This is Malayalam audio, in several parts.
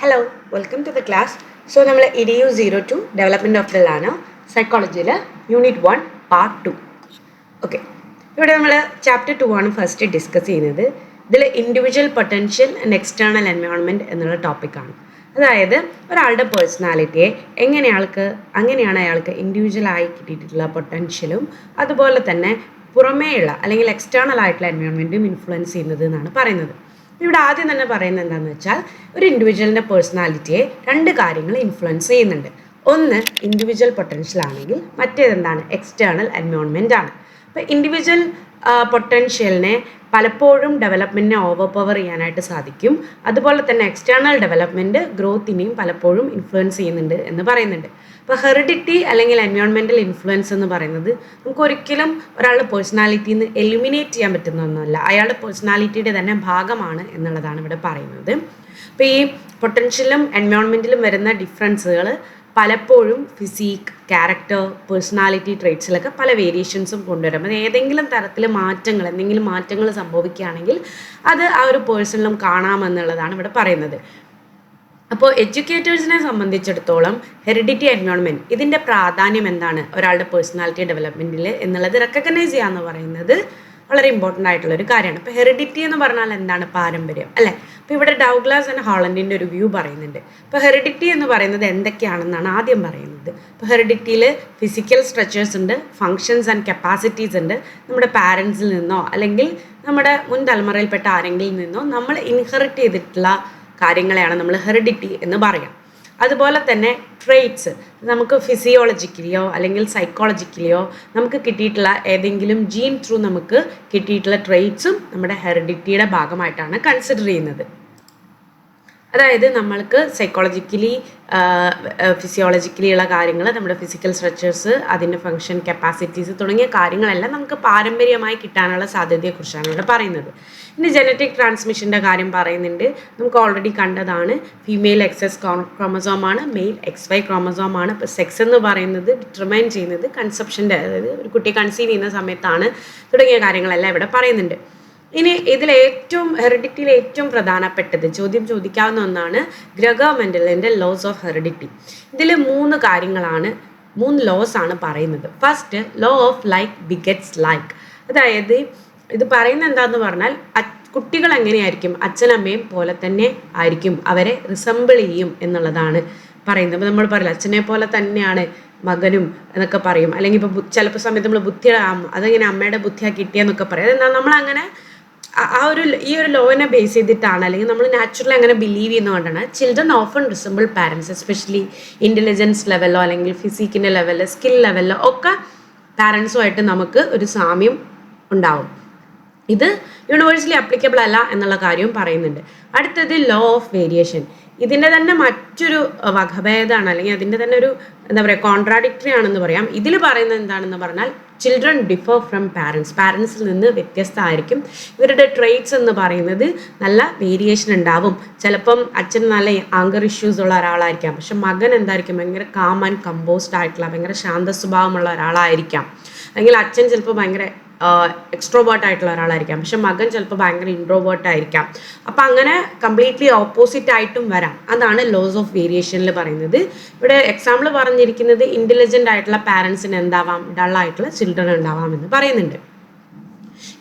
Hello, welcome to the class. So, നമ്മൾ EDU 02 development of the learner സൈക്കോളജിയിൽ യൂണിറ്റ് 1 പാർട്ട് 2. ഓക്കെ, ഇവിടെ നമ്മൾ ചാപ്റ്റർ 2 ആണ് ഫസ്റ്റ് ഡിസ്കസ് ചെയ്യുന്നത്. ഇതിൽ individual potential and external environment എന്നുള്ള ടോപ്പിക്കാണ്. അതായത് ഒരാളുടെ പേഴ്സണാലിറ്റിയെ അങ്ങനെയാണ് അയാൾക്ക് ഇൻഡിവിജ്വലായി കിട്ടിയിട്ടുള്ള പൊട്ടൻഷ്യലും അതുപോലെ തന്നെ പുറമേയുള്ള അല്ലെങ്കിൽ എക്സ്റ്റേണൽ ആയിട്ടുള്ള എൻവയോൺമെൻറ്റും ഇൻഫ്ലുവൻസ് ചെയ്യുന്നത് എന്നാണ് പറയുന്നത്. ഇവിടെ ആദ്യം തന്നെ പറയുന്നത് എന്താണെന്ന് വെച്ചാൽ ഒരു ഇൻഡിവിജ്വലിൻ്റെ പേഴ്സണാലിറ്റിയെ രണ്ട് കാര്യങ്ങൾ ഇൻഫ്ലുവൻസ് ചെയ്യുന്നുണ്ട്. ഒന്ന് ഇൻഡിവിജ്വൽ പൊട്ടൻഷ്യൽ ആണെങ്കിൽ മറ്റേതെന്താണ് എക്സ്റ്റേണൽ എൻവയോൺമെൻ്റ് ആണ്. അപ്പോൾ ഇൻഡിവിജ്വൽ പൊട്ടൻഷ്യലിനെ പലപ്പോഴും ഡെവലപ്മെൻറ്റിനെ ഓവർ പവർ ചെയ്യാനായിട്ട് സാധിക്കും. അതുപോലെ തന്നെ എക്സ്റ്റേണൽ ഡെവലപ്മെൻറ്റ് ഗ്രോത്തിനെയും പലപ്പോഴും ഇൻഫ്ലുവൻസ് ചെയ്യുന്നുണ്ട് എന്ന് പറയുന്നുണ്ട്. ഇപ്പോൾ ഹെറിഡിറ്റി അല്ലെങ്കിൽ എൻവയോൺമെൻറ്റൽ ഇൻഫ്ലുവൻസ് എന്ന് പറയുന്നത് നമുക്ക് ഒരിക്കലും ഒരാളുടെ പേഴ്സണാലിറ്റിയിൽ നിന്ന് എലിമിനേറ്റ് ചെയ്യാൻ പറ്റുന്ന ഒന്നുമല്ല, അയാളുടെ പേഴ്സണാലിറ്റിയുടെ തന്നെ ഭാഗമാണ് എന്നുള്ളതാണ് ഇവിടെ പറയുന്നത്. അപ്പോൾ ഈ പൊട്ടൻഷ്യലും എൻവയോൺമെൻറ്റിലും വരുന്ന ഡിഫറൻസുകൾ പലപ്പോഴും ഫിസിക്, ക്യാരക്ടർ, പേഴ്സണാലിറ്റി ട്രേറ്റ്സിലൊക്കെ പല വേരിയേഷൻസും കൊണ്ടുവരും. അത് ഏതെങ്കിലും തരത്തിൽ എന്തെങ്കിലും മാറ്റങ്ങൾ സംഭവിക്കുകയാണെങ്കിൽ അത് ആ ഒരു പേഴ്സണിലും കാണാമെന്നുള്ളതാണ് ഇവിടെ പറയുന്നത്. അപ്പോൾ എഡ്യൂക്കേറ്റേഴ്സിനെ സംബന്ധിച്ചിടത്തോളം ഹെറിഡിറ്റി എൻവയോൺമെൻറ്റ് ഇതിൻ്റെ പ്രാധാന്യം എന്താണ് ഒരാളുടെ പേഴ്സണാലിറ്റി ഡെവലപ്മെൻറ്റിൽ എന്നുള്ളത് റെക്കഗ്നൈസ് ചെയ്യുക എന്ന് പറയുന്നത് വളരെ ഇമ്പോർട്ടൻ്റ് ആയിട്ടുള്ളൊരു കാര്യമാണ്. ഇപ്പോൾ ഹെറിഡിറ്റി എന്ന് പറഞ്ഞാൽ എന്താണ്? പാരമ്പര്യം അല്ലേ? അപ്പോൾ ഇവിടെ ഡൗഗ്ലാസ് ആൻഡ് ഹോളൻഡിൻ്റെ ഒരു വ്യൂ പറയുന്നുണ്ട്. ഇപ്പോൾ ഹെറിഡിറ്റി എന്ന് പറയുന്നത് എന്തൊക്കെയാണെന്നാണ് ആദ്യം പറയുന്നത്. ഇപ്പോൾ ഹെറിഡിറ്റിയിൽ ഫിസിക്കൽ സ്ട്രക്ചേഴ്സ് ഉണ്ട്, ഫങ്ഷൻസ് ആൻഡ് കപ്പാസിറ്റീസ് ഉണ്ട്. നമ്മുടെ പാരൻസിൽ നിന്നോ അല്ലെങ്കിൽ നമ്മുടെ മുൻ തലമുറയിൽപ്പെട്ട ആരെങ്കിലും നിന്നോ നമ്മൾ ഇൻഹെറിറ്റ് ചെയ്തിട്ടുള്ള കാര്യങ്ങളെയാണ് നമ്മൾ ഹെറിഡിറ്റി എന്ന് പറയാം. അതുപോലെ തന്നെ ട്രെയ്റ്റ്സ്, നമുക്ക് ഫിസിയോളജിക്കലിയോ അല്ലെങ്കിൽ സൈക്കോളജിക്കലിയോ നമുക്ക് കിട്ടിയിട്ടുള്ള ഏതെങ്കിലും ജീൻ ത്രൂ നമുക്ക് കിട്ടിയിട്ടുള്ള ട്രെയ്റ്റ്സും നമ്മുടെ ഹെറിഡിറ്റിയുടെ ഭാഗമായിട്ടാണ് കൺസിഡർ ചെയ്യുന്നത്. അതായത് നമ്മൾക്ക് സൈക്കോളജിക്കലി ഫിസിയോളജിക്കലി ഉള്ള കാര്യങ്ങൾ, നമ്മുടെ ഫിസിക്കൽ സ്ട്രക്ചേഴ്സ്, അതിൻ്റെ ഫങ്ഷൻ, കപ്പാസിറ്റീസ് തുടങ്ങിയ കാര്യങ്ങളെല്ലാം നമുക്ക് പാരമ്പര്യമായി കിട്ടാനുള്ള സാധ്യതയെക്കുറിച്ചാണ് ഇവിടെ പറയുന്നത്. ഇനി ജനറ്റിക് ട്രാൻസ്മിഷൻ്റെ കാര്യം പറയുന്നുണ്ട്. നമുക്ക് ഓൾറെഡി കണ്ടതാണ്. ഫീമെയിൽ XS ക്രോമസോമാണ്, മെയിൽ XY ക്രോമസോമാണ്. ഇപ്പോൾ സെക്സ് എന്ന് പറയുന്നത് ഡിറ്റർമൈൻ ചെയ്യുന്നത് കൺസെപ്ഷൻ്റെ, അതായത് ഒരു കുട്ടിയെ കൺസീവ് ചെയ്യുന്ന സമയത്താണ് തുടങ്ങിയ കാര്യങ്ങളെല്ലാം ഇവിടെ പറയുന്നുണ്ട്. ഇനി ഹെറിഡിറ്റിയിൽ ഏറ്റവും പ്രധാനപ്പെട്ടത് ചോദ്യം ചോദിക്കാവുന്ന ഒന്നാണ് ഗ്രഗർ മെൻഡലിൻ്റെ ലോസ് ഓഫ് ഹെറിഡിറ്റി. ഇതിൽ 3 ലോസ് ആണ് പറയുന്നത്. First, law of like begets like. അതായത് ഇത് പറയുന്നത് എന്താണെന്ന് പറഞ്ഞാൽ കുട്ടികൾ എങ്ങനെയായിരിക്കും അച്ഛനമ്മയും പോലെ തന്നെ ആയിരിക്കും, അവരെ റിസംബിൾ ചെയ്യും എന്നുള്ളതാണ് പറയുന്നത്. അപ്പോൾ നമ്മൾ പറയില്ല അച്ഛനെ പോലെ തന്നെയാണ് മകനും എന്നൊക്കെ പറയും, അല്ലെങ്കിൽ ഇപ്പോൾ ചിലപ്പോൾ സമയത്ത് നമ്മൾ അതെങ്ങനെ അമ്മയുടെ ബുദ്ധിയാണ് കിട്ടിയെന്നൊക്കെ പറയും. അതെന്താ നമ്മളങ്ങനെ ഈ ഒരു ലോവിനെ ബേസ് ചെയ്തിട്ടാണ്, അല്ലെങ്കിൽ നമ്മൾ നാച്ചുറലി അങ്ങനെ ബിലീവ് ചെയ്യുന്നതുകൊണ്ടാണ് children often resemble parents, especially intelligence ലെവലിലോ അല്ലെങ്കിൽ ഫിസിക്കിൻ്റെ ലെവലിലോ സ്കിൽ ലെവലിലോ ഒക്കെ പാരൻസുമായിട്ട് നമുക്ക് ഒരു സാമ്യം ഉണ്ടാവും. ഇത് യൂണിവേഴ്സലി അപ്ലിക്കബിൾ അല്ല എന്നുള്ള കാര്യവും പറയുന്നുണ്ട്. അടുത്തത് ലോ ഓഫ് വേരിയേഷൻ. ഇതിൻ്റെ തന്നെ മറ്റൊരു വകഭേദമാണ്, അല്ലെങ്കിൽ അതിൻ്റെ തന്നെ ഒരു കോൺട്രാഡിക്ടറി ആണെന്ന് പറയാം. ഇതിൽ പറയുന്നത് എന്താണെന്ന് പറഞ്ഞാൽ ചിൽഡ്രൻ ഡിഫർ ഫ്രം പാരൻസിൽ നിന്ന് വ്യത്യസ്തമായിരിക്കും. ഇവരുടെ ട്രെയ്റ്റ്സ് എന്ന് പറയുന്നത് നല്ല വേരിയേഷൻ ഉണ്ടാവും. ചിലപ്പം അച്ഛൻ നല്ല ആങ്കർ ഇഷ്യൂസ് ഉള്ള ഒരാളായിരിക്കാം, പക്ഷെ മകൻ എന്തായിരിക്കും ഭയങ്കര കാം ആൻഡ് കമ്പോസ്ഡ് ആയിട്ടുള്ള ഭയങ്കര ശാന്ത സ്വഭാവമുള്ള ഒരാളായിരിക്കാം. അല്ലെങ്കിൽ അച്ഛൻ ചിലപ്പോൾ ഭയങ്കര എക്സ്ട്രോവേർട്ട് ആയിട്ടുള്ള ഒരാളായിരിക്കാം, പക്ഷെ മകൻ ചിലപ്പോൾ ഭയങ്കര ഇൻട്രോവേർട്ട് ആയിരിക്കാം. അപ്പം അങ്ങനെ കംപ്ലീറ്റ്ലി ഓപ്പോസിറ്റ് ആയിട്ടും വരാം. അതാണ് ലോസ് ഓഫ് വേരിയേഷനിൽ പറയുന്നത്. ഇവിടെ എക്സാമ്പിൾ പറഞ്ഞിരിക്കുന്നത് ഇൻ്റലിജൻ്റ് ആയിട്ടുള്ള പാരൻസിന് എന്താവാം, ഡള്ളായിട്ടുള്ള ചിൽഡ്രൻ ഉണ്ടാവാം എന്ന് പറയുന്നുണ്ട്.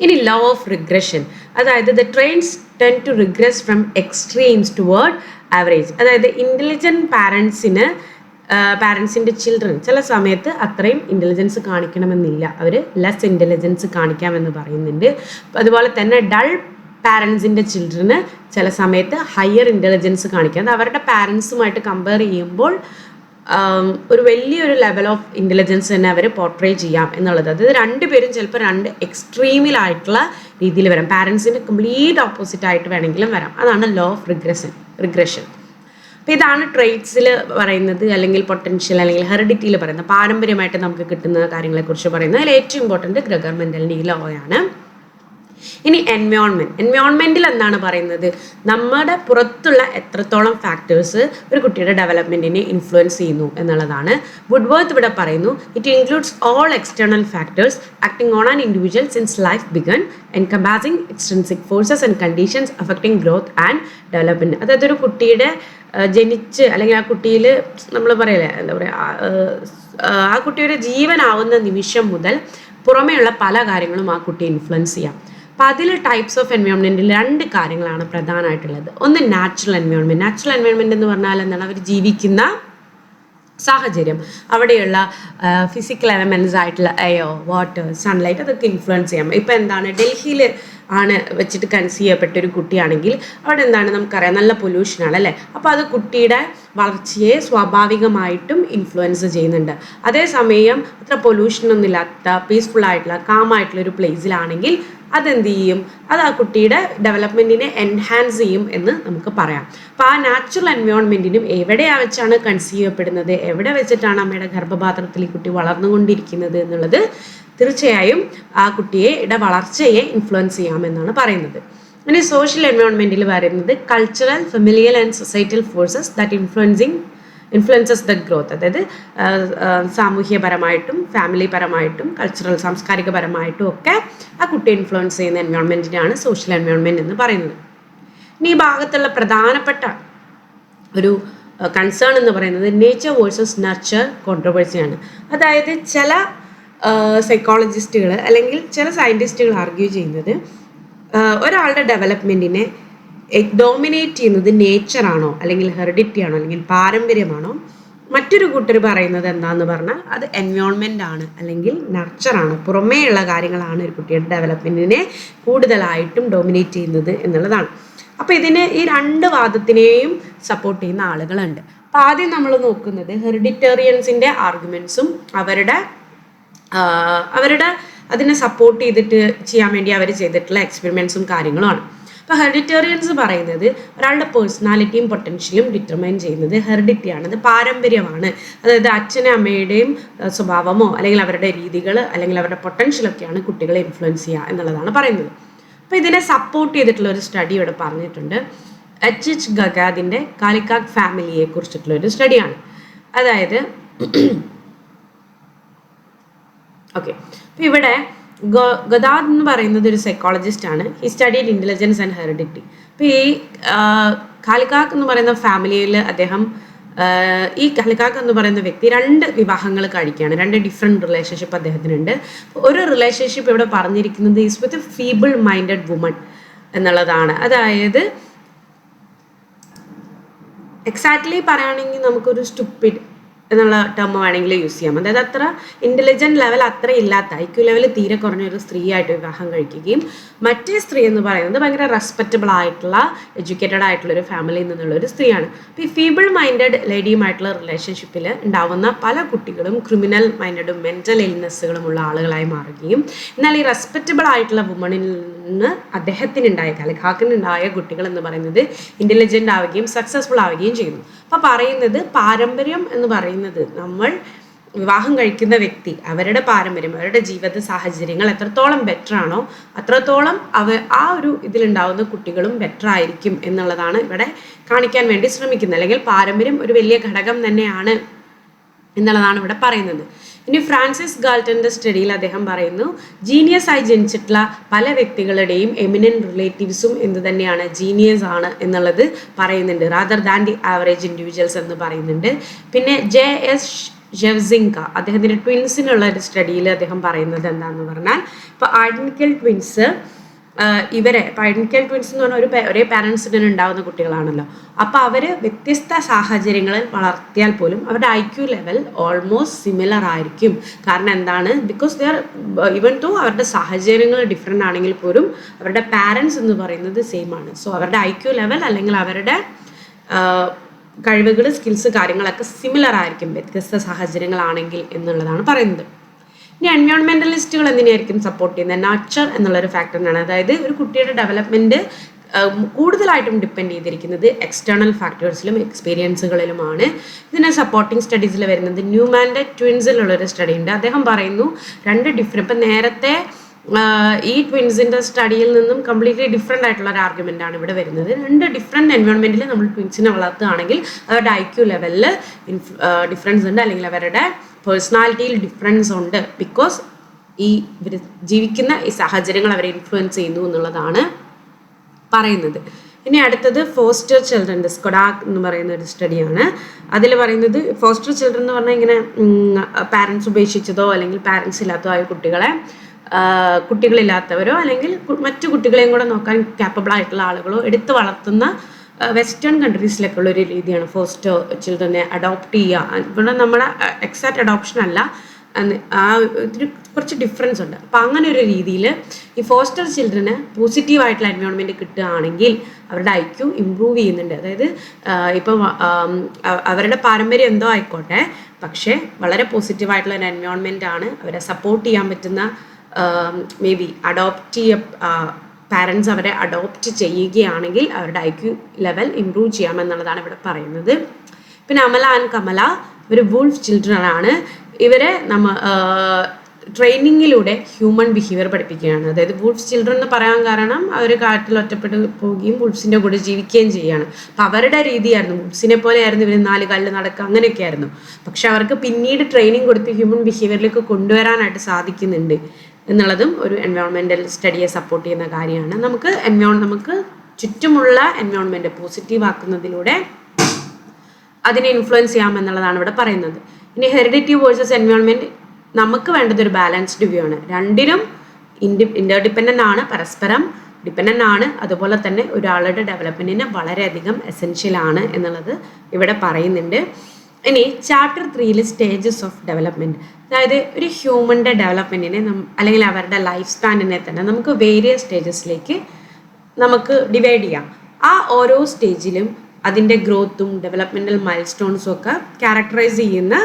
ഇനി ലോ ഓഫ് റിഗ്രഷൻ, അതായത് the trains tend to regress from extremes toward average. അതായത് ഇൻ്റലിജൻറ്റ് പാരൻസിൻ്റെ ചിൽഡ്രൻ ചില സമയത്ത് അത്രയും ഇൻ്റലിജൻസ് കാണിക്കണമെന്നില്ല, അവർ ലെസ് ഇൻ്റലിജൻസ് കാണിക്കാമെന്ന് പറയുന്നുണ്ട്. അതുപോലെ തന്നെ ഡൾ പാരൻസിൻ്റെ ചിൽഡ്രന് ചില സമയത്ത് ഹയർ ഇൻ്റലിജൻസ് കാണിക്കാം. അത് അവരുടെ പാരൻസുമായിട്ട് കമ്പയർ ചെയ്യുമ്പോൾ ഒരു വലിയൊരു ലെവൽ ഓഫ് ഇൻ്റലിജൻസ് തന്നെ അവർ പോർട്രേ ചെയ്യാം എന്നുള്ളത്. അതായത് രണ്ടുപേരും ചിലപ്പോൾ രണ്ട് എക്സ്ട്രീമിലായിട്ടുള്ള രീതിയിൽ വരാം, പാരൻസിന് കംപ്ലീറ്റ് ഓപ്പോസിറ്റ് ആയിട്ട് വേണമെങ്കിലും വരാം. അതാണ് ലോ ഓഫ് റിഗ്രഷൻ. അപ്പോൾ ഇതാണ് ട്രെയ്റ്റ്സിൽ പറയുന്നത്, അല്ലെങ്കിൽ പൊട്ടൻഷ്യൽ അല്ലെങ്കിൽ ഹെറിഡിറ്റിയിൽ പറയുന്നത്, പാരമ്പര്യമായിട്ട് നമുക്ക് കിട്ടുന്ന കാര്യങ്ങളെക്കുറിച്ച് പറയുന്നത്. അതിൽ ഏറ്റവും ഇമ്പോർട്ടൻറ്റ് ഗ്രഗർ മെൻഡലിൻ്റെ ഈ ലോയാണ്. ഇനി എൻവയോൺമെൻറ്റിൽ എന്താണ് പറയുന്നത്? നമ്മുടെ പുറത്തുള്ള എത്രത്തോളം ഫാക്ടേഴ്സ് ഒരു കുട്ടിയുടെ ഡെവലപ്മെൻറ്റിനെ ഇൻഫ്ലുവൻസ് ചെയ്യുന്നു എന്നുള്ളതാണ്. വുഡ്വർത്ത് ഇവിടെ പറയുന്നു, it includes all external factors acting on an individual since life begun encompassing extrinsic forces and conditions affecting growth and development. അതായത് ഒരു കുട്ടിയുടെ ജനിച്ച് അല്ലെങ്കിൽ ആ കുട്ടിയിൽ നമ്മൾ പറയില്ലേ എന്താ പറയുക, ആ കുട്ടിയുടെ ജീവനാവുന്ന നിമിഷം മുതൽ പുറമേയുള്ള പല കാര്യങ്ങളും ആ കുട്ടിയെ ഇൻഫ്ലുവൻസ് ചെയ്യാം. അപ്പോൾ അതിൽ ടൈപ്സ് ഓഫ് എൻവയോൺമെൻറ്റിൽ 2 കാര്യങ്ങളാണ് പ്രധാനമായിട്ടുള്ളത്. ഒന്ന് നാച്ചുറൽ എൻവയോൺമെൻറ്റ്. നാച്ചുറൽ എൻവയോൺമെൻറ്റ് എന്ന് പറഞ്ഞാൽ എന്താണ്? അവർ ജീവിക്കുന്ന സാഹചര്യം, അവിടെയുള്ള ഫിസിക്കൽ എലമെൻറ്റ്സ് ആയിട്ടുള്ള എയർ, വാട്ടർ, സൺലൈറ്റ്, അതൊക്കെ ഇൻഫ്ലുവൻസ് ചെയ്യാം. ഇപ്പം എന്താണ്, ഡൽഹിയിൽ ആണ് വെച്ചിട്ട് കൺസീവ് ചെയ്യപ്പെട്ട ഒരു കുട്ടിയാണെങ്കിൽ അവിടെ എന്താണ് നമുക്കറിയാം, നല്ല പൊല്യൂഷനാണ് അല്ലേ. അപ്പോൾ അത് കുട്ടിയുടെ വളർച്ചയെ സ്വാഭാവികമായിട്ടും ഇൻഫ്ലുവൻസ് ചെയ്യുന്നുണ്ട്. അതേസമയം അത്ര പൊല്യൂഷനൊന്നും ഇല്ലാത്ത പീസ്ഫുൾ ആയിട്ടുള്ള കാമായിട്ടുള്ള ഒരു പ്ലേസിലാണെങ്കിൽ അതെന്ത് ചെയ്യും, അത് ആ കുട്ടിയുടെ ഡെവലപ്മെൻറ്റിനെ എൻഹാൻസ് ചെയ്യും എന്ന് നമുക്ക് പറയാം. അപ്പോൾ ആ നാച്ചുറൽ എൻവയോൺമെൻറ്റിനും എവിടെ വെച്ചാണ് കൺസീവ് ചെയ്യപ്പെടുന്നത്, എവിടെ വെച്ചിട്ടാണ് അമ്മയുടെ ഗർഭപാത്രത്തിൽ ഈ കുട്ടി വളർന്നുകൊണ്ടിരിക്കുന്നത് എന്നുള്ളത് തീർച്ചയായും ആ കുട്ടിയുടെ വളർച്ചയെ ഇൻഫ്ലുവൻസ് ചെയ്യാമെന്നാണ് പറയുന്നത്. ഇനി സോഷ്യൽ എൻവയോൺമെൻറ്റിൽ പറയുന്നത് cultural, familial and societal forces that influences the growth. അതായത് സാമൂഹ്യപരമായിട്ടും ഫാമിലി പരമായിട്ടും കൾച്ചറൽ സാംസ്കാരികപരമായിട്ടും ഒക്കെ ആ കുട്ടിയെ ഇൻഫ്ലുവൻസ് ചെയ്യുന്ന എൻവയോൺമെൻറ്റിനാണ് സോഷ്യൽ എൻവയോൺമെൻറ്റ് എന്ന് പറയുന്നത്. ഇനി ഈ ഭാഗത്തുള്ള പ്രധാനപ്പെട്ട ഒരു കൺസേൺ എന്ന് പറയുന്നത് നേച്ചർ വേഴ്സസ് നർച്ചർ കോൺട്രവേഴ്സിയാണ്. അതായത് ചില സൈക്കോളജിസ്റ്റുകൾ അല്ലെങ്കിൽ ചില സയൻറ്റിസ്റ്റുകൾ ആർഗ്യൂ ചെയ്യുന്നത് ഒരാളുടെ ഡെവലപ്മെൻറ്റിനെ ഡോമിനേറ്റ് ചെയ്യുന്നത് നേച്ചറാണോ അല്ലെങ്കിൽ ഹെറിഡിറ്റി ആണോ അല്ലെങ്കിൽ പാരമ്പര്യമാണോ. മറ്റൊരു കൂട്ടർ പറയുന്നത് എന്താണെന്ന് പറഞ്ഞാൽ അത് എൻവയോൺമെൻ്റ് ആണ് അല്ലെങ്കിൽ നർച്ചറാണ്, പുറമേയുള്ള കാര്യങ്ങളാണ് ഒരു കുട്ടിയുടെ ഡെവലപ്മെൻറ്റിനെ കൂടുതലായിട്ടും ഡോമിനേറ്റ് ചെയ്യുന്നത് എന്നുള്ളതാണ്. അപ്പോൾ ഈ 2 വാദത്തിനെയും സപ്പോർട്ട് ചെയ്യുന്ന ആളുകളുണ്ട്. അപ്പോൾ ആദ്യം നമ്മൾ നോക്കുന്നത് ഹെറിഡിറ്റേറിയൻസിൻ്റെ ആർഗ്യുമെൻറ്റ്സും അവരുടെ അതിനെ സപ്പോർട്ട് ചെയ്തിട്ട് ചെയ്യാൻ വേണ്ടി അവർ ചെയ്തിട്ടുള്ള എക്സ്പെരിമെൻറ്റ്സും കാര്യങ്ങളുമാണ്. അപ്പോൾ ഹെറിഡിറ്റേറിയൻസ് പറയുന്നത് ഒരാളുടെ പേഴ്സണാലിറ്റിയും പൊട്ടൻഷ്യലും ഡിറ്റർമൈൻ ചെയ്യുന്നത് ഹെറിഡിറ്റിയാണ്, അത് പാരമ്പര്യമാണ്. അതായത് അച്ഛനും അമ്മയുടെയും സ്വഭാവമോ അല്ലെങ്കിൽ അവരുടെ രീതികൾ അല്ലെങ്കിൽ അവരുടെ പൊട്ടൻഷ്യലൊക്കെയാണ് കുട്ടികളെ ഇൻഫ്ലുവൻസ് ചെയ്യുക എന്നുള്ളതാണ് പറയുന്നത്. അപ്പോൾ ഇതിനെ സപ്പോർട്ട് ചെയ്തിട്ടുള്ള ഒരു സ്റ്റഡി ഇവിടെ പറഞ്ഞിട്ടുണ്ട്. H.H. ഗഗാദിൻ്റെ കാലിക്കാക് ഫാമിലിയെ കുറിച്ചിട്ടുള്ള ഒരു സ്റ്റഡിയാണ്. അതായത് ഓക്കെ, അപ്പോൾ ഇവിടെ ഗദാദ് എന്ന് പറയുന്നത് ഒരു സൈക്കോളജിസ്റ്റ് ആണ്. He studied intelligence and heredity. അപ്പോൾ ഈ കാലിക്കാക് എന്ന് പറയുന്ന ഫാമിലിയിൽ അദ്ദേഹം ഈ കാലിക്കാക് എന്ന് പറയുന്ന വ്യക്തി 2 വിവാഹങ്ങൾ കഴിക്കുകയാണ്. 2 ഡിഫറെൻറ്റ് റിലേഷൻഷിപ്പ് അദ്ദേഹത്തിനുണ്ട്. ഒരു റിലേഷൻഷിപ്പ് ഇവിടെ പറഞ്ഞിരിക്കുന്നത് is with a feeble minded woman എന്നുള്ളതാണ്. അതായത് എക്സാക്ട്ലി പറയുകയാണെങ്കിൽ നമുക്കൊരു സ്റ്റുപ്പിഡ് എന്നുള്ള ടേം വേണമെങ്കിൽ യൂസ് ചെയ്യാം. അതായത് അത്ര ഇൻ്റലിജൻറ്റ് ലെവൽ അത്ര ഇല്ലാത്ത, IQ ലെവൽ തീരെ കുറഞ്ഞൊരു സ്ത്രീയായിട്ട് വിവാഹം കഴിക്കുകയും മറ്റേ സ്ത്രീ എന്ന് പറയുന്നത് ഭയങ്കര റെസ്പെക്റ്റബിൾ ആയിട്ടുള്ള എഡ്യൂക്കേറ്റഡ് ആയിട്ടുള്ള ഒരു ഫാമിലിയിൽ നിന്നുള്ളൊരു സ്ത്രീയാണ്. അപ്പോൾ ഈ ഫീബിൾ മൈൻഡഡ് ലേഡിയുമായിട്ടുള്ള റിലേഷൻഷിപ്പിൽ ഉണ്ടാവുന്ന പല കുട്ടികളും ക്രിമിനൽ മൈൻഡഡും മെൻ്റൽ ഇൽനെസ്സുകളും ഉള്ള ആളുകളായി മാറുകയും എന്നാൽ ഈ റെസ്പെക്റ്റബിൾ ആയിട്ടുള്ള വുമണിൽ നിന്ന് അദ്ദേഹത്തിനുണ്ടായ കാലിക്കാക്കിനുണ്ടായ കുട്ടികൾ എന്ന് പറയുന്നത് ഇൻ്റലിജൻ്റ് ആവുകയും സക്സസ്ഫുൾ ആവുകയും ചെയ്യുന്നു. അപ്പോൾ പറയുന്നത് പാരമ്പര്യം എന്ന് പറയുന്നത് നമ്മൾ വിവാഹം കഴിക്കുന്ന വ്യക്തി അവരുടെ പാരമ്പര്യം, അവരുടെ ജീവിത സാഹചര്യങ്ങൾ എത്രത്തോളം ബെറ്റർ ആണോ അത്രത്തോളം ആ ഒരു ഇതിലുണ്ടാവുന്ന കുട്ടികളും ബെറ്റർ ആയിരിക്കും എന്നുള്ളതാണ് ഇവിടെ കാണിക്കാൻ വേണ്ടി ശ്രമിക്കുന്നത്. അല്ലെങ്കിൽ പാരമ്പര്യം ഒരു വലിയ ഘടകം തന്നെയാണ് എന്നുള്ളതാണ് ഇവിടെ പറയുന്നത്. ഇനി ഫ്രാൻസിസ് ഗാൾട്ടൻ്റെ സ്റ്റഡിയിൽ അദ്ദേഹം പറയുന്നു ജീനിയസ് ആയി ജനിച്ചിട്ടുള്ള പല വ്യക്തികളുടെയും എമിനൻറ്റ് റിലേറ്റീവ്സും എന്ത് തന്നെയാണ്, ജീനിയസ് ആണ് എന്നുള്ളത് പറയുന്നുണ്ട്, rather than the average individuals എന്ന് പറയുന്നുണ്ട്. പിന്നെ J.S. ഷെവ്സിങ്ക അദ്ദേഹത്തിൻ്റെ ട്വിൻസിനുള്ള ഒരു സ്റ്റഡിയിൽ അദ്ദേഹം പറയുന്നത് എന്താണെന്ന് പറഞ്ഞാൽ ഇപ്പോൾ ഐഡൻറ്റിക്കൽ ട്വിൻസ് ഐഡൻറ്റിക്കൽ ട്വിൻസ് എന്ന് പറഞ്ഞാൽ ഒരേ പാരൻസിന് ഉണ്ടാകുന്ന കുട്ടികളാണല്ലോ. അപ്പോൾ അവർ വ്യത്യസ്ത സാഹചര്യങ്ങളിൽ വളർത്തിയാൽ പോലും അവരുടെ IQ ലെവൽ ഓൾമോസ്റ്റ് സിമിലർ ആയിരിക്കും. കാരണം എന്താണ്, because they are even though അവരുടെ സാഹചര്യങ്ങൾ ഡിഫറെൻ്റ് ആണെങ്കിൽ പോലും അവരുടെ പാരൻസ് എന്ന് പറയുന്നത് സെയിം ആണ്. സോ അവരുടെ IQ ലെവൽ അല്ലെങ്കിൽ അവരുടെ കഴിവുകൾ, സ്കിൽസ്, കാര്യങ്ങളൊക്കെ സിമിലർ ആയിരിക്കും വ്യത്യസ്ത സാഹചര്യങ്ങളാണെങ്കിൽ എന്നുള്ളതാണ് പറയുന്നത്. ഇനി എൻവയോൺമെൻ്റലിസ്റ്റുകൾ എന്തിനായിരിക്കും സപ്പോർട്ട് ചെയ്യുന്നത്, നാച്ചർ എന്നുള്ളൊരു ഫാക്ടറിനാണ്. അതായത് ഒരു കുട്ടിയുടെ ഡെവലപ്മെൻറ്റ് കൂടുതലായിട്ടും ഡിപ്പെൻഡ് ചെയ്തിരിക്കുന്നത് എക്സ്റ്റേണൽ ഫാക്ടേഴ്സിലും എക്സ്പീരിയൻസുകളിലുമാണ്. ഇതിനെ സപ്പോർട്ടിങ് സ്റ്റഡീസിൽ വരുന്നത് ന്യൂമാൻ്റെ ട്വിൻസിലുള്ളൊരു സ്റ്റഡി ഉണ്ട്. അദ്ദേഹം പറയുന്നു 2 ഡിഫറെൻറ്റ്, ഇപ്പം നേരത്തെ ഈ ട്വിൻസിൻ്റെ സ്റ്റഡിയിൽ നിന്നും കംപ്ലീറ്റ്ലി ഡിഫറെൻ്റ് ആയിട്ടുള്ള ഒരു ആർഗ്യുമെൻ്റാണ് ഇവിടെ വരുന്നത്. 2 ഡിഫറെൻറ്റ് എൻവയോൺമെൻറ്റിൽ നമ്മൾ ട്വിൻസിനെ വളർത്തുകയാണെങ്കിൽ അവരുടെ IQ ലെവലിൽ ഡിഫറൻസ് ഉണ്ട്, അല്ലെങ്കിൽ അവരുടെ പേഴ്സണാലിറ്റിയിൽ ഡിഫറൻസ് ഉണ്ട്. ബിക്കോസ് ഇവർ ജീവിക്കുന്ന ഈ സാഹചര്യങ്ങൾ അവരെ ഇൻഫ്ലുവൻസ് ചെയ്യുന്നു എന്നുള്ളതാണ് പറയുന്നത്. ഇനി അടുത്തത് ഫോസ്റ്റർ ചിൽഡ്രൻ, സ്കൊഡാക് എന്ന് പറയുന്ന ഒരു സ്റ്റഡിയാണ്. അതിൽ പറയുന്നത് ഫോസ്റ്റർ ചിൽഡ്രൻ എന്ന് പറഞ്ഞാൽ ഇങ്ങനെ പാരൻസ് ഉപേക്ഷിച്ചതോ അല്ലെങ്കിൽ പാരൻസ് ഇല്ലാത്തതോ ആയ കുട്ടികളില്ലാത്തവരോ അല്ലെങ്കിൽ മറ്റു കുട്ടികളെയും കൂടെ നോക്കാൻ കാപ്പബിൾ ആയിട്ടുള്ള ആളുകളോ എടുത്ത് വളർത്തുന്ന വെസ്റ്റേൺ കൺട്രീസിലൊക്കെ ഉള്ള ഒരു രീതിയാണ് ഫോസ്റ്റർ ചിൽഡ്രനെ അഡോപ്റ്റ് ചെയ്യുക. ഇവിടെ നമ്മുടെ എക്സാക്റ്റ് അഡോപ്ഷൻ അല്ല, ഇതിന് കുറച്ച് ഡിഫറൻസ് ഉണ്ട്. അപ്പോൾ അങ്ങനെ ഒരു രീതിയിൽ ഈ ഫോസ്റ്റർ ചിൽഡ്രന് പോസിറ്റീവായിട്ടുള്ള എൻവയോൺമെൻറ്റ് കിട്ടുകയാണെങ്കിൽ അവരുടെ IQ ഇമ്പ്രൂവ് ചെയ്യുന്നുണ്ട്. അതായത് ഇപ്പം അവരുടെ പാരമ്പര്യം എന്തോ ആയിക്കോട്ടെ, പക്ഷേ വളരെ പോസിറ്റീവായിട്ടുള്ള ഒരു എൻവയോൺമെൻ്റ് ആണ്, അവരെ സപ്പോർട്ട് ചെയ്യാൻ പറ്റുന്ന മേ ബി പാരൻസ് അവരെ അഡോപ്റ്റ് ചെയ്യുകയാണെങ്കിൽ അവരുടെ IQ ലെവൽ ഇമ്പ്രൂവ് ചെയ്യാമെന്നുള്ളതാണ് ഇവിടെ പറയുന്നത്. പിന്നെ അമല ആൻഡ് കമല ഇവർ വൂൾഫ് ചിൽഡ്രൻ ആണ്. ഇവരെ ട്രെയിനിങ്ങിലൂടെ ഹ്യൂമൻ ബിഹേവിയർ പഠിപ്പിക്കുകയാണ്. അതായത് വൂൾഫ് ചിൽഡ്രൻ എന്ന് പറയാൻ കാരണം അവർ കാട്ടിൽ ഒറ്റപ്പെട്ട് പോവുകയും വൂൾഫ്സിൻ്റെ കൂടെ ജീവിക്കുകയും ചെയ്യുകയാണ്. അപ്പം അവരുടെ രീതിയായിരുന്നു, വൂൾഫ്സിനെ പോലെ ആയിരുന്നു ഇവർ 4 കാലിൽ നടക്കുക, അങ്ങനെയൊക്കെ ആയിരുന്നു. പക്ഷെ അവർക്ക് പിന്നീട് ട്രെയിനിങ് കൊടുത്ത് ഹ്യൂമൻ ബിഹേവിയറിലേക്ക് കൊണ്ടുവരാനായിട്ട് സാധിക്കുന്നുണ്ട് എന്നുള്ളതും ഒരു എൻവയോൺമെൻറ്റൽ സ്റ്റഡിയെ സപ്പോർട്ട് ചെയ്യുന്ന കാര്യമാണ്. നമുക്ക് ചുറ്റുമുള്ള എൻവയോൺമെൻറ്റ് പോസിറ്റീവ് ആക്കുന്നതിലൂടെ അതിനെ ഇൻഫ്ലുവൻസ് ചെയ്യാമെന്നുള്ളതാണ് ഇവിടെ പറയുന്നത്. ഇനി ഹെറിഡിറ്റി വേഴ്സസ് എൻവയോൺമെൻറ്റ്, നമുക്ക് വേണ്ടത് ഒരു ബാലൻസ്ഡ് വ്യൂ ആണ്. രണ്ടിനും ഇൻ്റർഡിപ്പെൻഡൻ്റ് ആണ്, പരസ്പരം ഡിപ്പെൻഡൻ്റ് ആണ്. അതുപോലെ തന്നെ ഒരാളുടെ ഡെവലപ്മെൻറ്റിന് വളരെയധികം എസെൻഷ്യൽ ആണ് എന്നുള്ളത് ഇവിടെ പറയുന്നുണ്ട്. ഇനി ചാപ്റ്റർ 3 സ്റ്റേജസ് ഓഫ് ഡെവലപ്മെൻറ്റ്, അതായത് ഒരു ഹ്യൂമൻ്റെ ഡെവലപ്മെൻറ്റിനെ അല്ലെങ്കിൽ അവരുടെ ലൈഫ് സ്പാനിനെ തന്നെ നമുക്ക് വേരിയസ് സ്റ്റേജസിലേക്ക് നമുക്ക് ഡിവൈഡ് ചെയ്യാം. ആ ഓരോ സ്റ്റേജിലും അതിൻ്റെ ഗ്രോത്തും ഡെവലപ്മെൻറ്റൽ മൈൽ സ്റ്റോൺസും ഒക്കെ ക്യാരക്ടറൈസ് ചെയ്യുന്ന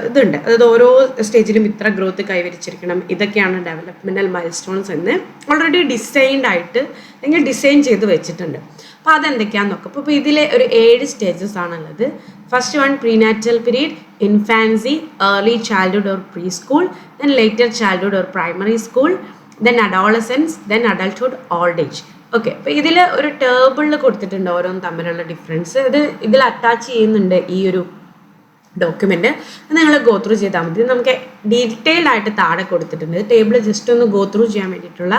ഇതുണ്ട്. അതായത് ഓരോ സ്റ്റേജിലും ഇത്ര ഗ്രോത്ത് കൈവരിച്ചിരിക്കണം, ഇതൊക്കെയാണ് ഡെവലപ്മെൻറ്റൽ മൈൽ സ്റ്റോൺസ് എന്ന് ഓൾറെഡി ഡിസൈൻഡ് ആയിട്ട് അല്ലെങ്കിൽ ഡിസൈൻ ചെയ്ത് വെച്ചിട്ടുണ്ട്. അപ്പോൾ അതെന്തൊക്കെയാണെന്ന് നോക്കാം. അപ്പോൾ ഇതിലെ ഒരു 7 സ്റ്റേജസ് ആണുള്ളത്. First one prenatal period, infancy, early childhood or pre school, then later childhood or primary school, then Adolescence, then adulthood, old age. Okay, അപ്പോൾ ഇതിൽ ഒരു ടേബിളിൽ കൊടുത്തിട്ടുണ്ട് ഓരോന്നും തമ്മിലുള്ള ഡിഫറൻസ്. ഇതിൽ അറ്റാച്ച് ചെയ്യുന്നുണ്ട് ഈ ഒരു ഡോക്യുമെൻറ്റ്. നിങ്ങൾ ഗോ ത്രൂ ചെയ്താൽ മതി. നമുക്ക് ഡീറ്റെയിൽഡ് ആയിട്ട് താഴെ കൊടുത്തിട്ടുണ്ട്. ടേബിൾ ജസ്റ്റ് ഒന്ന് ഗോ ത്രൂ ചെയ്യാൻ വേണ്ടിയിട്ടുള്ള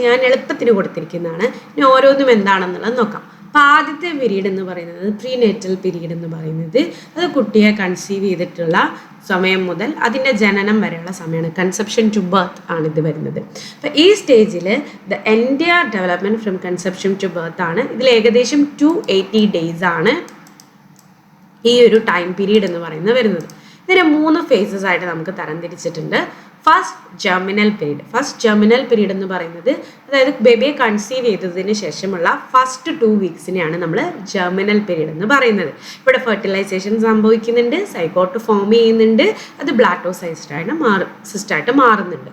ഞാൻ എളുപ്പത്തിന് കൊടുത്തിരിക്കുന്നതാണ്. ഇനി ഓരോന്നും എന്താണെന്നുള്ളത് നോക്കാം. അപ്പോൾ ആദ്യത്തെ പീരീഡ് എന്ന് പറയുന്നത് പ്രീനേറ്റൽ പീരീഡ് എന്ന് പറയുന്നത് അത് കുട്ടിയെ കൺസീവ് ചെയ്തിട്ടുള്ള സമയം മുതൽ അതിൻ്റെ ജനനം വരെയുള്ള സമയമാണ്. കൺസെപ്ഷൻ ടു ബർത്ത് ആണ് ഇത് വരുന്നത്. അപ്പോൾ ഈ സ്റ്റേജിൽ the entire development from conception to birth ആണ്. ഇതിൽ ഏകദേശം 280 days ആണ് ഈ ഒരു ടൈം പീരീഡ് എന്ന് പറയുന്നത് വരുന്നത്. ഇതിനെ 3 phases ആയിട്ട് നമുക്ക് തരംതിരിച്ചിട്ടുണ്ട്. ഫസ്റ്റ് ജെർമിനൽ പീരീഡ് എന്ന് പറയുന്നത് അതായത് ബേബിയെ കൺസീവ് ചെയ്തതിന് ശേഷമുള്ള ഫസ്റ്റ് 2 weeksനെയാണ് നമ്മൾ ജെർമിനൽ പീരീഡ് എന്ന് പറയുന്നത്. ഇവിടെ ഫെർട്ടിലൈസേഷൻ സംഭവിക്കുന്നുണ്ട്, സൈഗോട്ട് ഫോം ചെയ്യുന്നുണ്ട്, അത് ബ്ലാറ്റോസൈസ്റ്റായിട്ട് മാറുന്നുണ്ട്.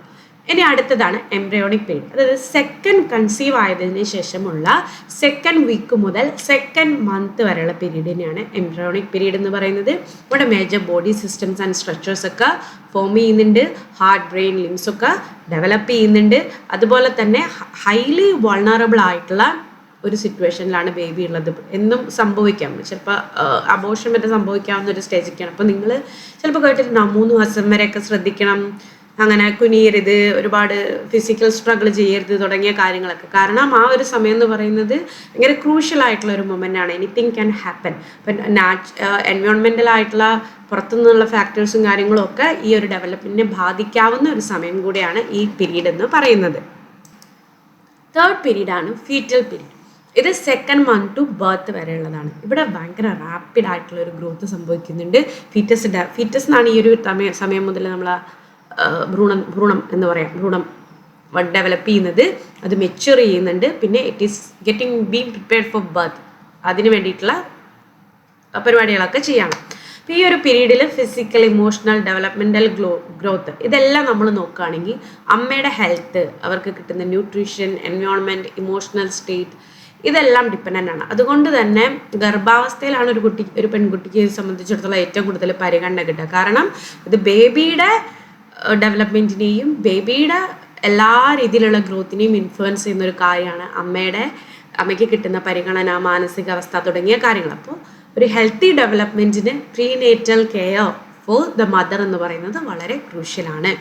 ഇനി അടുത്തതാണ് എംബ്രയോണിക് പീരീഡ്. അതായത് സെക്കൻഡ് കൺസീവ് ആയതിനു ശേഷമുള്ള 2nd week മുതൽ 2nd month വരെയുള്ള പീരീഡിനെയാണ് എംബ്രയോണിക് പീരീഡ് എന്ന് പറയുന്നത്. ഇവിടെ major body systems and structures ഒക്കെ ഫോം ചെയ്യുന്നുണ്ട്, ഹാർട്ട്, ബ്രെയിൻ, ലിംസ് ഒക്കെ ഡെവലപ്പ് ചെയ്യുന്നുണ്ട്. അതുപോലെ തന്നെ ഹൈലി വൾണറബിൾ ആയിട്ടുള്ള ഒരു സിറ്റുവേഷനിലാണ് ബേബി ഉള്ളത്. എന്നും സംഭവിക്കാം, ചിലപ്പോൾ അബോർഷൻ വരെ സംഭവിക്കാവുന്ന ഒരു സ്റ്റേജൊക്കെയാണ്. അപ്പോൾ നിങ്ങൾ ചിലപ്പോൾ കേട്ടിട്ടുണ്ടാവും 3 മാസം വരെയൊക്കെ ശ്രദ്ധിക്കണം, അങ്ങനെ കുനിയരുത്, ഒരുപാട് ഫിസിക്കൽ സ്ട്രഗിൾ ചെയ്യരുത് തുടങ്ങിയ കാര്യങ്ങളൊക്കെ. കാരണം ആ ഒരു സമയം എന്ന് പറയുന്നത് ഭയങ്കര ക്രൂഷ്യൽ ആയിട്ടുള്ള ഒരു മൊമെൻ്റാണ്. Anything can happen. ഇപ്പം എൻവയോൺമെൻ്റലായിട്ടുള്ള പുറത്തുനിന്നുള്ള ഫാക്ടേഴ്സും കാര്യങ്ങളും ഒക്കെ ഈ ഒരു ഡെവലപ്മെൻറ്റിനെ ബാധിക്കാവുന്ന ഒരു സമയം കൂടിയാണ് ഈ പീരീഡ് എന്ന് പറയുന്നത്. 3rd പീരീഡാണ് fetal period. ഇത് 2nd month to birth വരെയുള്ളതാണ്. ഇവിടെ ഭയങ്കര റാപ്പിഡ് ആയിട്ടുള്ള ഒരു ഗ്രോത്ത് സംഭവിക്കുന്നുണ്ട്. ഫീറ്റസ് എന്നാണ് ഈ ഒരു സമയം മുതൽ നമ്മൾ ഭ്രൂണം എന്ന് പറയാം, ഭ്രൂണം ഡെവലപ്പ് ചെയ്യുന്നത്, അത് മെച്യൂർ ചെയ്യുന്നുണ്ട്. പിന്നെ it is being prepared for birth, അതിന് വേണ്ടിയിട്ടുള്ള പരിപാടികളൊക്കെ ചെയ്യണം. അപ്പോൾ ഈ ഒരു പീരീഡിൽ ഫിസിക്കൽ, ഇമോഷണൽ, ഡെവലപ്മെൻറ്റൽ ഗ്രോത്ത് ഇതെല്ലാം നമ്മൾ നോക്കുകയാണെങ്കിൽ അമ്മയുടെ ഹെൽത്ത്, അവർക്ക് കിട്ടുന്ന ന്യൂട്രീഷൻ, എൻവയോൺമെൻറ്റ്, ഇമോഷണൽ സ്റ്റേറ്റ് ഇതെല്ലാം ഡിപ്പെൻഡൻ്റ് ആണ്. അതുകൊണ്ട് തന്നെ ഗർഭാവസ്ഥയിലാണ് ഒരു പെൺകുട്ടിക്ക് സംബന്ധിച്ചിടത്തോളം ഏറ്റവും കൂടുതൽ പരിഗണന കിട്ടുക. കാരണം ഇത് ബേബിയുടെ ഡെവലപ്മെൻറ്റിനെയും ബേബിയുടെ എല്ലാ രീതിയിലുള്ള ഗ്രോത്തിനെയും ഇൻഫ്ലുവൻസ് ചെയ്യുന്ന ഒരു കാര്യമാണ് അമ്മയ്ക്ക് കിട്ടുന്ന പരിഗണന, മാനസികാവസ്ഥ തുടങ്ങിയ കാര്യങ്ങൾ. അപ്പോൾ ഒരു ഹെൽത്തി ഡെവലപ്മെൻറ്റിന് prenatal care for the mother എന്ന് പറയുന്നത് വളരെ ക്രൂഷ്യലാണ്.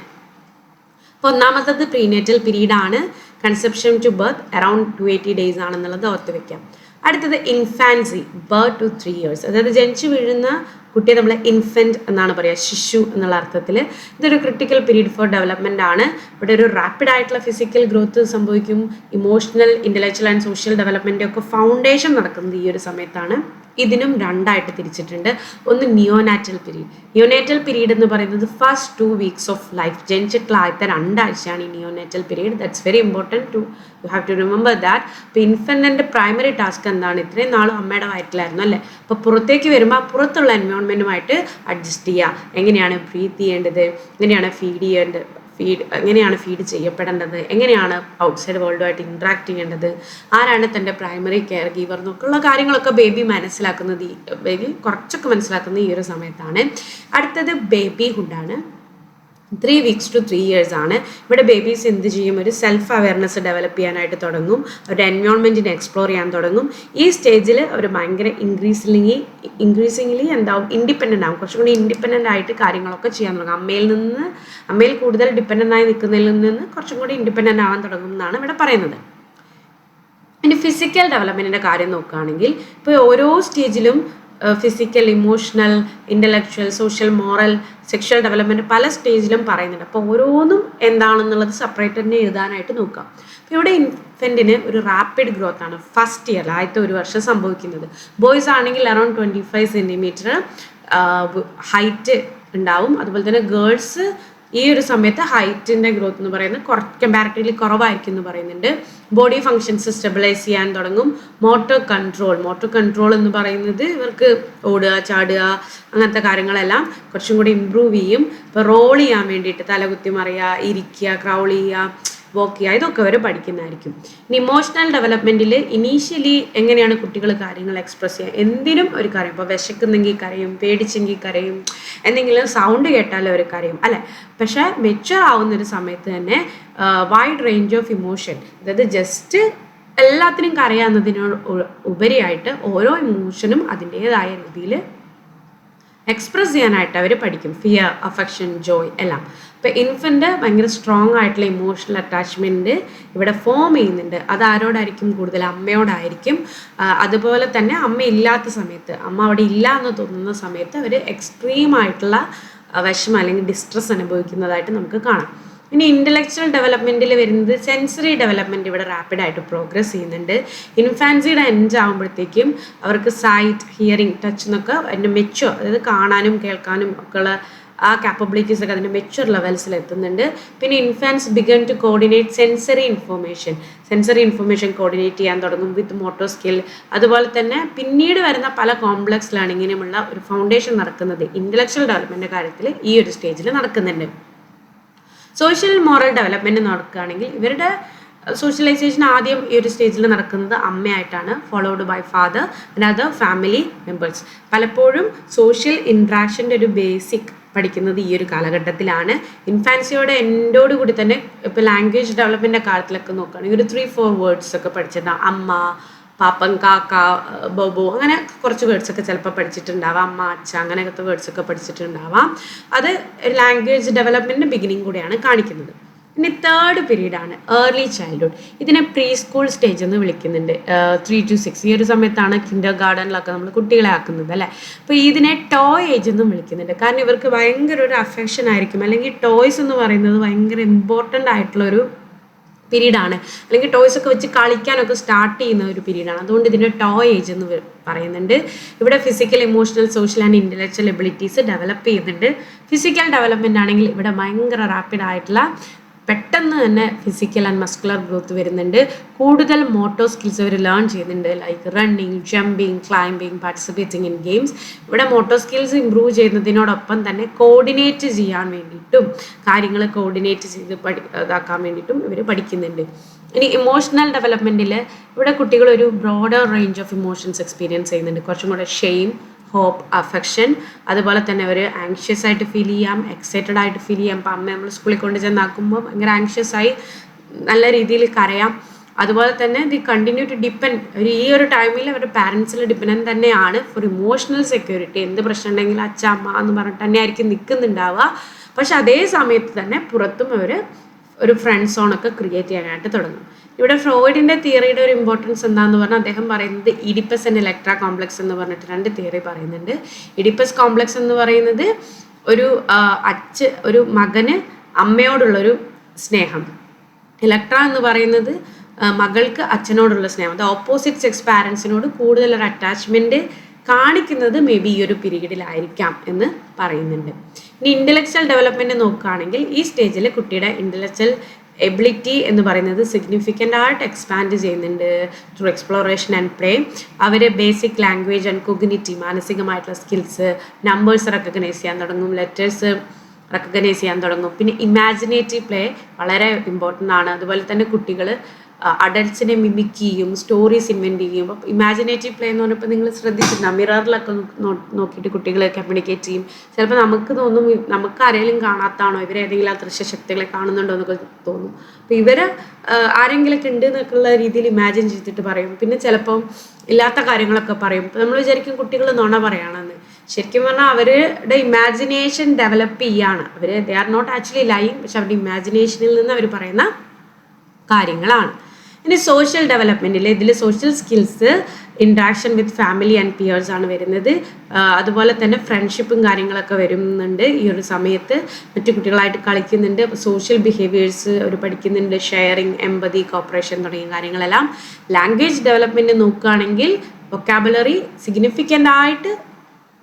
അപ്പോൾ ഒന്നാമത്തത് പ്രീനേറ്റൽ പീരീഡാണ്. Conception to birth around 280 days ആണെന്നുള്ളത് ഓർത്ത് വെക്കാം. അടുത്തത് ഇൻഫാൻസി, ബർത്ത് ടു 3 years, അതായത് ജനിച്ചു വീഴുന്ന കുട്ടിയെ നമ്മൾ ഇൻഫൻറ്റ് എന്നാണ് പറയുക, ശിശു എന്നുള്ള അർത്ഥത്തിൽ. ഇതൊരു ക്രിട്ടിക്കൽ പീരീഡ് ഫോർ ഡെവലപ്മെൻ്റ് ആണ്. ഇവിടെ ഒരു റാപ്പിഡ് ആയിട്ടുള്ള ഫിസിക്കൽ ഗ്രോത്ത് സംഭവിക്കും. Emotional, intellectual and social development ഒക്കെ ഫൗണ്ടേഷൻ നടക്കുന്നത് ഈ ഒരു സമയത്താണ്. ഇതിനും രണ്ടായിട്ട് തിരിച്ചിട്ടുണ്ട്. ഒന്ന് നിയോനാറ്റൽ പീരീഡ്. നിയോനാറ്റൽ പീരീഡ് എന്ന് പറയുന്നത് ഫസ്റ്റ് 2 weeks ഓഫ് ലൈഫ്, ജനിച്ചിട്ടുള്ള ആദ്യത്തെ 2 ആഴ്ചയാണ് ഈ neonatal period. That's very important to you have to remember that. ഇപ്പോൾ ഇൻഫൻറ്റിൻ്റെ പ്രൈമറി ടാസ്ക് എന്താണ്? ഇത്രയും നാളും അമ്മയുടെ വയറ്റിലായിരുന്നു അല്ലേ. അപ്പോൾ പുറത്തേക്ക് വരുമ്പോൾ പുറത്തുള്ള എൻവയോൺമെൻറ്റുമായിട്ട് അഡ്ജസ്റ്റ് ചെയ്യുക. എങ്ങനെയാണ് ബ്രീത്ത് ചെയ്യേണ്ടത്, എങ്ങനെയാണ് എങ്ങനെയാണ് ഫീഡ് ചെയ്യപ്പെടേണ്ടത്, എങ്ങനെയാണ് ഔട്ട്സൈഡ് വേൾഡുമായിട്ട് ഇൻട്രാക്ട് ചെയ്യേണ്ടത്, ആരാണ് തൻ്റെ പ്രൈമറി കെയർ ഗീവർ എന്നൊക്കെയുള്ള കാര്യങ്ങളൊക്കെ ബേബി കുറച്ചൊക്കെ മനസ്സിലാക്കുന്നത് ഈ ഒരു സമയത്താണ്. അടുത്തത് ബേബിഹുഡാണ്. 3 weeks to 3 years ആണ്. ഇവിടെ ബേബീസ് എന്ത് ചെയ്യും? ഒരു സെൽഫ് അവയർനെസ് ഡെവലപ്പ് ചെയ്യാനായിട്ട് തുടങ്ങും, അവരുടെ എൻവയോൺമെൻറ്റിനെ എക്സ്പ്ലോർ ചെയ്യാൻ തുടങ്ങും. ഈ സ്റ്റേജിൽ അവർ ഭയങ്കര ഇൻക്രീസിംഗ്ലി എന്താവും? ഇൻഡിപെൻഡൻ്റ് ആവും. കുറച്ചും കൂടി ഇൻഡിപെൻഡൻ്റ് ആയിട്ട് കാര്യങ്ങളൊക്കെ ചെയ്യാൻ തുടങ്ങും. അമ്മയിൽ കൂടുതൽ ഡിപ്പെൻഡൻ്റ് ആയി നിൽക്കുന്നതിൽ നിന്ന് കുറച്ചും കൂടി ഇൻഡിപെൻഡൻ്റ് ആവാൻ തുടങ്ങും എന്നാണ് ഇവിടെ പറയുന്നത്. ഇനി ഫിസിക്കൽ ഡെവലപ്മെൻറ്റിൻ്റെ കാര്യം നോക്കുകയാണെങ്കിൽ ഇപ്പോൾ ഓരോ സ്റ്റേജിലും physical, emotional, intellectual, social, moral, sexual development പല സ്റ്റേജിലും പറയുന്നുണ്ട്. അപ്പോൾ ഓരോന്നും എന്താണെന്നുള്ളത് സെപ്പറേറ്റ് തന്നെ എഴുതാനായിട്ട് നോക്കാം. അപ്പോൾ ഇവിടെ ഇൻഫൻറ്റിന് ഒരു റാപ്പിഡ് ഗ്രോത്ത് ആണ് ഫസ്റ്റ് ഇയർ, ആദ്യത്തെ 1 വർഷം സംഭവിക്കുന്നത്. ബോയ്സ് ആണെങ്കിൽ അറൗണ്ട് 25 centimeter ഹൈറ്റ് ഉണ്ടാവും. അതുപോലെ തന്നെ ഗേൾസ് ഈ ഒരു സമയത്ത് ഹൈറ്റിൻ്റെ ഗ്രോത്ത് എന്ന് പറയുന്നത് കമ്പാരിറ്റീവ്ലി കുറവായിരിക്കും എന്ന് പറയുന്നുണ്ട്. ബോഡി ഫങ്ഷൻസ് സ്റ്റെബിലൈസ് ചെയ്യാൻ തുടങ്ങും. മോട്ടോർ കൺട്രോൾ എന്ന് പറയുന്നത് ഇവർക്ക് ഓടുക, ചാടുക, അങ്ങനത്തെ കാര്യങ്ങളെല്ലാം കുറച്ചും കൂടി ഇമ്പ്രൂവ് ചെയ്യും. ഇപ്പോൾ റോൾ ചെയ്യാൻ വേണ്ടിയിട്ട് തലകുത്തി മറിയുക, ഇരിക്കുക, ക്രൗൾ ചെയ്യുക, വോക്ക് ചെയ്യുക, ഇതൊക്കെ അവർ പഠിക്കുന്നതായിരിക്കും. ഇനി ഇമോഷണൽ ഡെവലപ്മെൻറ്റിൽ ഇനീഷ്യലി എങ്ങനെയാണ് കുട്ടികൾ കാര്യങ്ങൾ എക്സ്പ്രസ് ചെയ്യുക? എന്തിനും ഒരു കാര്യം, ഇപ്പോൾ വിശക്കുന്നെങ്കിൽ കരയും, പേടിച്ചെങ്കിൽ കരയും, എന്തെങ്കിലും സൗണ്ട് കേട്ടാലും അവർ കരയും അല്ലേ. പക്ഷേ മെച്യൂർ ആവുന്നൊരു സമയത്ത് തന്നെ വൈഡ് റേഞ്ച് ഓഫ് ഇമോഷൻ, അതായത് ജസ്റ്റ് എല്ലാത്തിനും കരയാവുന്നതിനോട് ഉപരിയായിട്ട് ഓരോ ഇമോഷനും അതിൻ്റേതായ രീതിയിൽ എക്സ്പ്രസ് ചെയ്യാനായിട്ട് അവർ പഠിക്കും. ഫിയർ, അഫെക്ഷൻ, ജോയ് എല്ലാം. ഇപ്പോൾ ഇൻഫൻറ്റ് ഭയങ്കര സ്ട്രോങ് ആയിട്ടുള്ള ഇമോഷണൽ അറ്റാച്ച്മെൻറ്റ് ഇവിടെ ഫോം ചെയ്യുന്നുണ്ട്. അത് ആരോടായിരിക്കും? കൂടുതൽ അമ്മയോടായിരിക്കും. അതുപോലെ തന്നെ അമ്മ ഇല്ലാത്ത സമയത്ത്, അമ്മ അവിടെ ഇല്ല എന്ന് തോന്നുന്ന സമയത്ത് അവർ എക്സ്ട്രീം ആയിട്ടുള്ള വിഷമം അല്ലെങ്കിൽ ഡിസ്ട്രെസ് അനുഭവിക്കുന്നതായിട്ട് നമുക്ക് കാണാം. ഇനി ഇൻ്റലക്ച്വൽ ഡെവലപ്മെൻറ്റിൽ വരുന്നത് സെൻസറി ഡെവലപ്മെൻറ്റ് ഇവിടെ റാപ്പിഡായിട്ട് പ്രോഗ്രസ് ചെയ്യുന്നുണ്ട്. ഇൻഫാൻസിയുടെ എൻഡ് ആകുമ്പോഴത്തേക്കും അവർക്ക് സൈറ്റ്, ഹിയറിംഗ്, ടച്ച് എന്നൊക്കെ അതിൻ്റെ മെച്യൂർ, അതായത് കാണാനും കേൾക്കാനും ഒക്കെയുള്ള ആ കാപ്പബിലിറ്റീസ് ഒക്കെ അതിൻ്റെ മെച്യൂർ ലെവൽസിൽ എത്തുന്നുണ്ട്. പിന്നെ infants begin to coordinate sensory information coordinate ചെയ്യാൻ തുടങ്ങും വിത്ത് മോട്ടോർ സ്കിൽ. അതുപോലെ തന്നെ പിന്നീട് വരുന്ന പല കോംപ്ലക്സ് ലേണിങ്ങിനുമുള്ള ഒരു ഫൗണ്ടേഷൻ നടക്കുന്നത് ഇൻ്റലക്ച്വൽ ഡെവലപ്മെൻറ്റിൻ്റെ കാര്യത്തിൽ ഈ ഒരു സ്റ്റേജിൽ നടക്കുന്നുണ്ട്. സോഷ്യൽ മോറൽ ഡെവലപ്മെൻറ്റ് നടക്കുകയാണെങ്കിൽ ഇവരുടെ സോഷ്യലൈസേഷൻ ആദ്യം ഈ ഒരു സ്റ്റേജിൽ നടക്കുന്നത് അമ്മയായിട്ടാണ്, followed by father and other family members. പലപ്പോഴും സോഷ്യൽ ഇൻട്രാക്ഷൻ്റെ ഒരു ബേസിക് പഠിക്കുന്നത് ഈ ഒരു കാലഘട്ടത്തിലാണ്. ഇൻഫാൻസിയോടെ എൻഡോട് കൂടി തന്നെ ഇപ്പോൾ ലാംഗ്വേജ് ഡെവലപ്മെൻറ്റിൻ്റെ കാലത്തിലൊക്കെ നോക്കുകയാണെങ്കിൽ ഒരു 3-4 വേർഡ്സ് ഒക്കെ പഠിച്ചിട്ടുണ്ടാകും. അമ്മ, പാപ്പൻ, കാക്ക, ബോബോ, അങ്ങനെ കുറച്ച് വേർഡ്സൊക്കെ ചിലപ്പോൾ പഠിച്ചിട്ടുണ്ടാവാം. അമ്മ, അച്ഛ, അങ്ങനെയൊക്കെ വേർഡ്സൊക്കെ പഠിച്ചിട്ടുണ്ടാവാം. അത് ലാംഗ്വേജ് ഡെവലപ്മെൻറ്റിൻ്റെ ബിഗിനിങ് കൂടെയാണ് കാണിക്കുന്നത്. ഇനി തേർഡ് പീരീഡാണ് ഏർലി ചൈൽഡ്ഹുഡ്. ഇതിനെ പ്രീ സ്കൂൾ സ്റ്റേജ് എന്ന് വിളിക്കുന്നുണ്ട്. 3 to 6 ഈ ഒരു സമയത്താണ് കിൻഡർ ഗാർഡനിലൊക്കെ നമ്മൾ കുട്ടികളെ ആക്കുന്നത് അല്ലേ. അപ്പോൾ ഇതിനെ ടോയ് ഏജ് എന്നും വിളിക്കുന്നുണ്ട്. കാരണം ഇവർക്ക് ഭയങ്കര ഒരു അഫെക്ഷൻ ആയിരിക്കും, അല്ലെങ്കിൽ ടോയ്സ് എന്ന് പറയുന്നത് ഭയങ്കര ഇമ്പോർട്ടൻ്റ് ആയിട്ടുള്ളൊരു പീരീഡാണ്, അല്ലെങ്കിൽ ടോയ്സ് ഒക്കെ വെച്ച് കളിക്കാനൊക്കെ സ്റ്റാർട്ട് ചെയ്യുന്ന ഒരു പീരീഡാണ്. അതുകൊണ്ട് ഇതിൻ്റെ ടോയ് ഏജ് എന്ന് പറയുന്നുണ്ട്. ഇവിടെ physical, emotional, social and intellectual abilities develop ചെയ്യുന്നുണ്ട്. ഫിസിക്കൽ ഡെവലപ്മെൻ്റ് ആണെങ്കിൽ ഇവിടെ ഭയങ്കര റാപ്പിഡ് ആയിട്ടുള്ള പെട്ടെന്ന് തന്നെ ഫിസിക്കൽ ആൻഡ് മസ്കുലർ ഗ്രോത്ത് വരുന്നുണ്ട്. കൂടുതൽ മോട്ടോർ സ്കിൽസ് അവർ ലേൺ ചെയ്യുന്നുണ്ട്, like running, jumping, climbing, participating in games. ഇവിടെ മോട്ടോർ സ്കിൽസ് ഇമ്പ്രൂവ് ചെയ്യുന്നതിനോടൊപ്പം തന്നെ കോർഡിനേറ്റ് ചെയ്യാൻ വേണ്ടിയിട്ടും കാര്യങ്ങൾ കോർഡിനേറ്റ് ചെയ്ത് ഇതാക്കാൻ വേണ്ടിയിട്ടും ഇവർ പഠിക്കുന്നുണ്ട്. ഇനി ഇമോഷണൽ ഡെവലപ്മെൻറ്റിൽ ഇവിടെ കുട്ടികൾ ഒരു broader range of emotions experience ചെയ്യുന്നുണ്ട്. കുറച്ചും കൂടെ ഷെയിം, ഹോപ്പ്, അഫെക്ഷൻ, അതുപോലെ തന്നെ അവർ ആങ്ഷ്യസ് ആയിട്ട് ഫീൽ ചെയ്യാം, എക്സൈറ്റഡ് ആയിട്ട് ഫീൽ ചെയ്യാം. ഇപ്പം അമ്മ നമ്മൾ സ്കൂളിൽ കൊണ്ട് ചെന്നാക്കുമ്പോൾ ഭയങ്കര ആങ്ഷ്യസ് ആയി നല്ല രീതിയിൽ കരയാം. അതുപോലെ തന്നെ ദി കണ്ടിന്യൂ ടു ഡിപ്പെൻഡ്, ഈ ഒരു ടൈമിൽ അവരുടെ പാരൻസിൽ ഡിപ്പെൻഡൻ്റ് തന്നെയാണ് ഫോർ ഇമോഷണൽ സെക്യൂരിറ്റി. എന്ത് പ്രശ്നം ഉണ്ടെങ്കിലും അച്ഛ, അമ്മ എന്ന് പറഞ്ഞിട്ട് തന്നെ ആയിരിക്കും നിൽക്കുന്നുണ്ടാവുക. പക്ഷെ അതേ സമയത്ത് തന്നെ പുറത്തും അവർ ഒരു ഫ്രണ്ട് സോണൊക്കെ ക്രിയേറ്റ് ചെയ്യാനായിട്ട് തുടങ്ങും. ഇവിടെ ഫ്രോയിഡിൻ്റെ തിയറിയുടെ ഒരു ഇമ്പോർട്ടൻസ് എന്താണെന്ന് പറഞ്ഞാൽ അദ്ദേഹം പറയുന്നത് ഇഡിപ്പസ് ആൻഡ് ഇലക്ട്ര കോംപ്ലക്സ് എന്ന് പറഞ്ഞിട്ട് 2 തിയറി പറയുന്നുണ്ട്. ഇഡിപ്പസ് കോംപ്ലക്സ് എന്ന് പറയുന്നത് ഒരു മകന് അമ്മയോടുള്ളൊരു സ്നേഹം. ഇലക്ട്ര എന്ന് പറയുന്നത് മകൾക്ക് അച്ഛനോടുള്ള സ്നേഹം. അത് ഓപ്പോസിറ്റ് സെക്സ് പാരൻസിനോട് കൂടുതലൊരു അറ്റാച്ച്മെൻറ്റ് കാണിക്കുന്നത് മേ ബി ഈ ഒരു പീരീഡിലായിരിക്കാം എന്ന് പറയുന്നുണ്ട്. ഇനി ഇൻ്റലക്ച്വൽ ഡെവലപ്മെൻറ്റ് നോക്കുകയാണെങ്കിൽ ഈ സ്റ്റേജിൽ കുട്ടിയുടെ ഇൻ്റലക്ച്വൽ എബിലിറ്റി എന്ന് പറയുന്നത് സിഗ്നിഫിക്കൻ്റ് ആയിട്ട് എക്സ്പാൻഡ് ചെയ്യുന്നുണ്ട് ത്രൂ എക്സ്പ്ലോറേഷൻ ആൻഡ് പ്ലേ. അവർ ബേസിക് ലാംഗ്വേജ് ആൻഡ് കൊഗ്നിറ്റീവ് മാനസികമായിട്ടുള്ള സ്കിൽസ്, നമ്പേഴ്സ് റെക്കഗ്നൈസ് ചെയ്യാൻ തുടങ്ങും, ലെറ്റേഴ്സ് റെക്കഗ്നൈസ് ചെയ്യാൻ തുടങ്ങും. പിന്നെ ഇമാജിനേറ്റീവ് പ്ലേ വളരെ ഇമ്പോർട്ടൻ്റ് ആണ്. അതുപോലെ തന്നെ കുട്ടികൾ അഡൽട്സിനെ മിമിക് ചെയ്യും, സ്റ്റോറീസ് ഇൻവെൻറ്റ് ചെയ്യും. അപ്പോൾ ഇമാജിനേറ്റീവ് പ്ലേ എന്ന് പറഞ്ഞപ്പോൾ നിങ്ങൾ ശ്രദ്ധിച്ചിട്ടുണ്ടോ, മിററിലൊക്കെ നോക്കിയിട്ട് കുട്ടികൾ കമ്മ്യൂണിക്കേറ്റ് ചെയ്യും. ചിലപ്പോൾ നമുക്ക് തോന്നും നമുക്ക് ആരെങ്കിലും കാണാത്താണോ, ഇവരേതെങ്കിലും ആ ദൃശ്യശക്തികളെ കാണുന്നുണ്ടോ എന്നൊക്കെ തോന്നും. അപ്പോൾ ഇവർ ആരെങ്കിലൊക്കെ ഉണ്ട് എന്നൊക്കെയുള്ള രീതിയിൽ ഇമാജിൻ ചെയ്തിട്ട് പറയും. പിന്നെ ചിലപ്പം ഇല്ലാത്ത കാര്യങ്ങളൊക്കെ പറയും. ഇപ്പോൾ നമ്മൾ വിചാരിക്കും കുട്ടികൾ നുണ പറയുകയാണെന്ന്. ശരിക്കും പറഞ്ഞാൽ അവരുടെ ഇമാജിനേഷൻ ഡെവലപ്പ് ചെയ്യാണ്. They are not actually lying, പക്ഷെ അവരുടെ ഇമാജിനേഷനിൽ നിന്ന് അവർ പറയുന്ന കാര്യങ്ങളാണ്. ഇനി സോഷ്യൽ ഡെവലപ്മെൻറ്റിൽ ഇതിൽ social skills, interaction with family and peers ആണ് വരുന്നത്. അതുപോലെ തന്നെ ഫ്രണ്ട്ഷിപ്പും കാര്യങ്ങളൊക്കെ വരുന്നുണ്ട് ഈ ഒരു സമയത്ത്. മറ്റു കുട്ടികളായിട്ട് കളിക്കുന്നുണ്ട്. സോഷ്യൽ ബിഹേവിയേഴ്സ് അവർ പഠിക്കുന്നുണ്ട്, ഷെയറിങ്, എമ്പതി, കോപ്പറേഷൻ തുടങ്ങിയ കാര്യങ്ങളെല്ലാം. ലാംഗ്വേജ് ഡെവലപ്മെൻറ്റ് നോക്കുകയാണെങ്കിൽ വൊക്കാബുലറി സിഗ്നിഫിക്കൻ്റ് ആയിട്ട്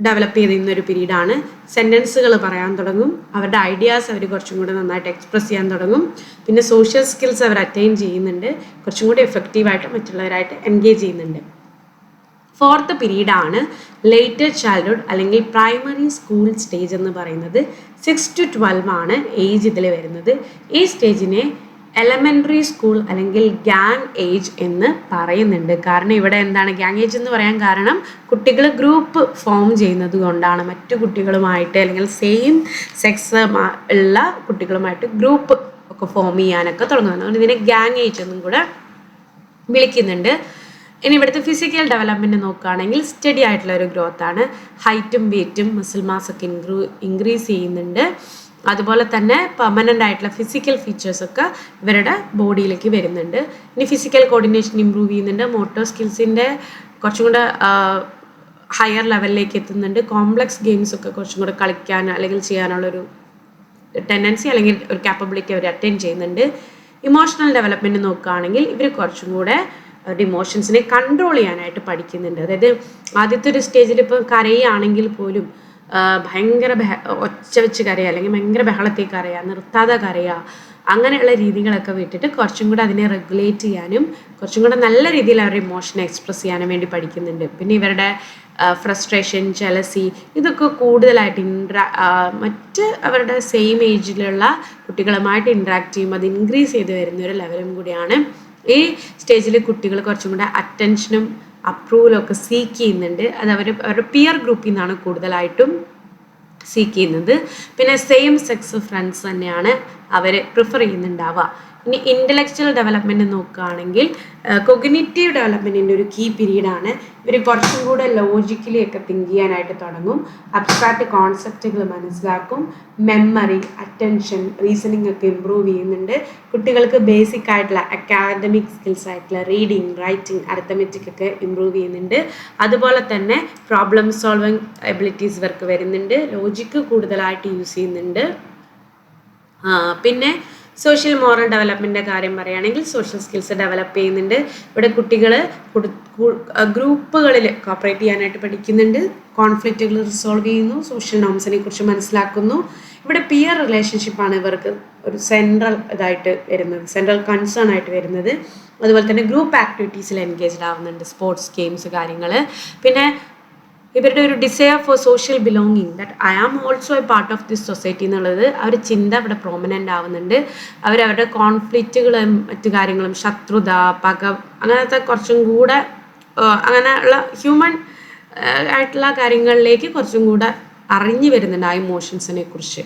ഡെവലപ്പ് ചെയ്തിരുന്നൊരു പീരീഡാണ്. സെൻറ്റൻസുകൾ പറയാൻ തുടങ്ങും, അവരുടെ ഐഡിയാസ് അവർ കുറച്ചും കൂടെ നന്നായിട്ട് എക്സ്പ്രസ് ചെയ്യാൻ തുടങ്ങും. പിന്നെ സോഷ്യൽ സ്കിൽസ് അവർ അറ്റൈൻ ചെയ്യുന്നുണ്ട്, കുറച്ചും കൂടി എഫക്റ്റീവായിട്ട് മറ്റുള്ളവരായിട്ട് എൻഗേജ് ചെയ്യുന്നുണ്ട്. 4th പീരീഡാണ് ലേറ്റർ ചൈൽഡ്ഹുഡ് അല്ലെങ്കിൽ പ്രൈമറി സ്കൂൾ സ്റ്റേജ് എന്ന് പറയുന്നത്. 6 to 12 ആണ് ഏജ് ഇതിൽ വരുന്നത്. ഈ സ്റ്റേജിനെ എലമെൻ്ററി സ്കൂൾ അല്ലെങ്കിൽ ഗ്യാങ് ഏജ് എന്ന് പറയുന്നുണ്ട്. കാരണം ഇവിടെ എന്താണ് ഗ്യാങ് ഏജ് എന്ന് പറയാൻ കാരണം, കുട്ടികൾ ഗ്രൂപ്പ് ഫോം ചെയ്യുന്നത് കൊണ്ടാണ്. മറ്റു കുട്ടികളുമായിട്ട് അല്ലെങ്കിൽ സെയിം സെക്സ് ഉള്ള കുട്ടികളുമായിട്ട് ഗ്രൂപ്പ് ഒക്കെ ഫോം ചെയ്യാനൊക്കെ തുടങ്ങുന്നത്. അതുകൊണ്ട് ഇതിനെ ഗ്യാങ് ഏജ് എന്നും കൂടെ വിളിക്കുന്നുണ്ട്. ഇനി ഇവിടുത്തെ ഫിസിക്കൽ ഡെവലപ്മെൻറ്റ് നോക്കുകയാണെങ്കിൽ സ്റ്റഡി ആയിട്ടുള്ള ഒരു ഗ്രോത്ത് ആണ്. ഹൈറ്റും വെയ്റ്റും മസിൽ മാസൊക്കെ ഇൻക്രീസ് ചെയ്യുന്നുണ്ട്. അതുപോലെ തന്നെ പെർമനൻ്റ് ആയിട്ടുള്ള ഫിസിക്കൽ ഫീച്ചേഴ്സൊക്കെ ഇവരുടെ ബോഡിയിലേക്ക് വരുന്നുണ്ട്. ഇനി ഫിസിക്കൽ കോർഡിനേഷൻ ഇമ്പ്രൂവ് ചെയ്യുന്നുണ്ട്. മോട്ടോർ സ്കിൽസിൻ്റെ കുറച്ചും കൂടെ ഹയർ ലെവലിലേക്ക് എത്തുന്നുണ്ട്. കോംപ്ലക്സ് ഗെയിംസൊക്കെ കുറച്ചും കൂടെ കളിക്കാൻ അല്ലെങ്കിൽ ചെയ്യാനുള്ളൊരു ടെൻഡൻസി അല്ലെങ്കിൽ ഒരു കാപ്പബിലിറ്റി അവർ അറ്റൈൻ ചെയ്യുന്നുണ്ട്. ഇമോഷണൽ ഡെവലപ്മെൻറ്റ് നോക്കുകയാണെങ്കിൽ ഇവർ കുറച്ചും കൂടെ അവരുടെ ഇമോഷൻസിനെ കൺട്രോൾ ചെയ്യാനായിട്ട് പഠിക്കുന്നുണ്ട്. അതായത് ആദ്യത്തെ ഒരു സ്റ്റേജിൽ ഇപ്പോൾ കരയുകയാണെങ്കിൽ പോലും ഭയങ്കര ഒച്ച വെച്ച് കരയുക അല്ലെങ്കിൽ ഭയങ്കര ബഹളത്തേക്ക് കരയുക, നിർത്താതെ കരയുക, അങ്ങനെയുള്ള രീതികളൊക്കെ വിട്ടിട്ട് കുറച്ചും കൂടെ അതിനെ റെഗുലേറ്റ് ചെയ്യാനും കുറച്ചും കൂടെ നല്ല രീതിയിൽ അവരുടെ ഇമോഷനെ എക്സ്പ്രസ് ചെയ്യാനും വേണ്ടി പഠിക്കുന്നുണ്ട്. പിന്നെ ഇവരുടെ ഫ്രസ്ട്രേഷൻ, ജലസി ഇതൊക്കെ കൂടുതലായിട്ട് മറ്റ് അവരുടെ സെയിം ഏജിലുള്ള കുട്ടികളുമായിട്ട് ഇൻട്രാക്ട് ചെയ്യുമ്പോൾ അത് ഇൻക്രീസ് ചെയ്ത് വരുന്ന ഒരു ലെവലും കൂടിയാണ്. ഈ സ്റ്റേജിൽ കുട്ടികൾ കുറച്ചും കൂടെ അറ്റൻഷനും അപ്രൂവലും ഒക്കെ സീക്ക് ചെയ്യുന്നുണ്ട്. അത് അവരുടെ പിയർ ഗ്രൂപ്പിൽ നിന്നാണ് കൂടുതലായിട്ടും സീക്ക് ചെയ്യുന്നത്. പിന്നെ സെയിം സെക്സ് ഫ്രണ്ട്സ് തന്നെയാണ് അവർ പ്രിഫർ ചെയ്യുന്നുണ്ടാവുക. ഇനി ഇൻ്റലക്ച്വൽ ഡെവലപ്മെൻറ്റ് നോക്കുകയാണെങ്കിൽ കൊഗ്നിറ്റീവ് ഡെവലപ്മെൻറ്റിൻ്റെ ഒരു കീ പീരീഡാണ്. ഇവർ കുറച്ചും കൂടെ ലോജിക്കലി ഒക്കെ തിങ്ക് ചെയ്യാനായിട്ട് തുടങ്ങും, അബ്സ്ട്രാക്റ്റ് കോൺസെപ്റ്റുകൾ മനസ്സിലാക്കും, മെമ്മറി, അറ്റൻഷൻ, റീസണിങ് ഒക്കെ ഇമ്പ്രൂവ് ചെയ്യുന്നുണ്ട്. കുട്ടികൾക്ക് ബേസിക് ആയിട്ടുള്ള അക്കാഡമിക് സ്കിൽസ് ആയിട്ടുള്ള റീഡിങ്, റൈറ്റിംഗ്, അരിത്തമെറ്റിക് ഒക്കെ ഇമ്പ്രൂവ് ചെയ്യുന്നുണ്ട്. അതുപോലെ തന്നെ പ്രോബ്ലം സോൾവിങ് എബിലിറ്റീസ് ഇവർക്ക് വരുന്നുണ്ട്, ലോജിക്ക് കൂടുതലായിട്ട് യൂസ് ചെയ്യുന്നുണ്ട്. പിന്നെ സോഷ്യൽ മോറൽ ഡെവലപ്മെൻറ്റിൻ്റെ കാര്യം പറയുകയാണെങ്കിൽ സോഷ്യൽ സ്കിൽസ് ഡെവലപ്പ് ചെയ്യുന്നുണ്ട്. ഇവിടെ കുട്ടികൾ ഗ്രൂപ്പുകളിൽ കോപ്പറേറ്റ് ചെയ്യാനായിട്ട് പഠിക്കുന്നുണ്ട്, കോൺഫ്ലിക്റ്റുകൾ റിസോൾവ് ചെയ്യുന്നു, സോഷ്യൽ നോംസിനെ കുറിച്ച് മനസ്സിലാക്കുന്നു. ഇവിടെ പിയർ റിലേഷൻഷിപ്പാണ് ഇവർക്ക് ഒരു സെൻട്രൽ ഇതായിട്ട് വരുന്നത്, സെൻട്രൽ കൺസേൺ ആയിട്ട് വരുന്നത്. അതുപോലെ തന്നെ ഗ്രൂപ്പ് ആക്ടിവിറ്റീസിൽ എൻഗേജ്ഡ് ആവുന്നുണ്ട്, സ്പോർട്സ്, ഗെയിംസ് കാര്യങ്ങൾ. പിന്നെ ഇവരുടെ ഒരു desire for social belonging, that I am also a part of this society എന്നുള്ളത് അവർ ചിന്ത ഇവിടെ പ്രോമിനൻ്റ് ആവുന്നുണ്ട്. അവരവരുടെ കോൺഫ്ലിക്റ്റുകളും മറ്റു കാര്യങ്ങളും, ശത്രുത, പക, അങ്ങനത്തെ കുറച്ചും കൂടെ അങ്ങനെയുള്ള ഹ്യൂമൻ ആയിട്ടുള്ള കാര്യങ്ങളിലേക്ക് കുറച്ചും കൂടെ അറിഞ്ഞു വരുന്നുണ്ട് ആ ഇമോഷൻസിനെ കുറിച്ച്.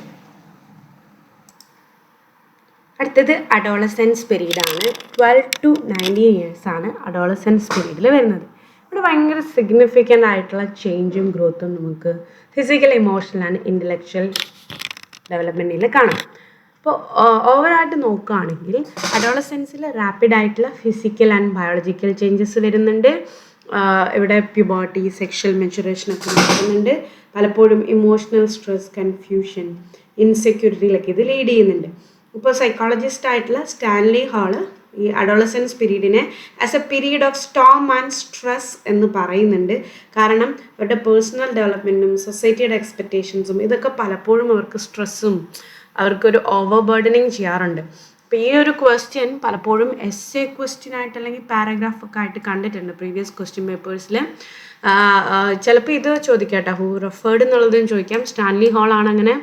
അടുത്തത് അഡോളസെൻസ് പീരീഡാണ്. 12 to 19 years ആണ് അഡോളസെൻസ് പീരീഡിൽ വരുന്നത്. ഇവിടെ ഭയങ്കര സിഗ്നിഫിക്കൻ്റ് ആയിട്ടുള്ള ചേഞ്ചും ഗ്രോത്തും നമുക്ക് ഫിസിക്കൽ, ഇമോഷണൽ ആൻഡ് ഇൻ്റലക്ച്വൽ ഡെവലപ്മെൻറ്റിൽ കാണാം. അപ്പോൾ ഓവറായിട്ട് നോക്കുകയാണെങ്കിൽ അഡോളസെൻസിൽ റാപ്പിഡായിട്ടുള്ള ഫിസിക്കൽ ആൻഡ് ബയോളജിക്കൽ ചേഞ്ചസ് വരുന്നുണ്ട്. ഇവിടെ പ്യൂബർട്ടി, സെക്ഷൽ മെച്ചുറേഷനൊക്കെ നടക്കുന്നുണ്ട്. പലപ്പോഴും ഇമോഷണൽ സ്ട്രെസ്, കൺഫ്യൂഷൻ, ഇൻസെക്യൂരിറ്റിയിലൊക്കെ ഇത് ലീഡ് ചെയ്യുന്നുണ്ട്. ഇപ്പോൾ സൈക്കോളജിസ്റ്റ് ആയിട്ടുള്ള സ്റ്റാൻലി ഹാള് ഈ അഡോളസെൻസ് പീരീഡിനെ as a period of storm and stress എന്ന് പറയുന്നുണ്ട്. കാരണം അവരുടെ പേഴ്സണൽ ഡെവലപ്മെൻറ്റും സൊസൈറ്റിയുടെ എക്സ്പെക്റ്റേഷൻസും ഇതൊക്കെ പലപ്പോഴും അവർക്ക് സ്ട്രെസ്സും അവർക്കൊരു ഓവർ ബേർഡനിങ് ചെയ്യാറുണ്ട്. അപ്പോൾ ഈ ഒരു ക്വസ്റ്റ്യൻ പലപ്പോഴും എസ്സേ ക്വസ്റ്റ്യൻ ആയിട്ട് അല്ലെങ്കിൽ പാരഗ്രാഫൊക്കെ ആയിട്ട് കണ്ടിട്ടുണ്ട് പ്രീവിയസ് ക്വസ്റ്റ്യൻ പേപ്പേഴ്സിൽ. ചിലപ്പോൾ ഇത് ചോദിക്കാട്ടോ, ഹൂ റെഫേർഡ് എന്നുള്ളതും ചോദിക്കാം. സ്റ്റാൻലി ഹാൾ ആണ് അങ്ങനെ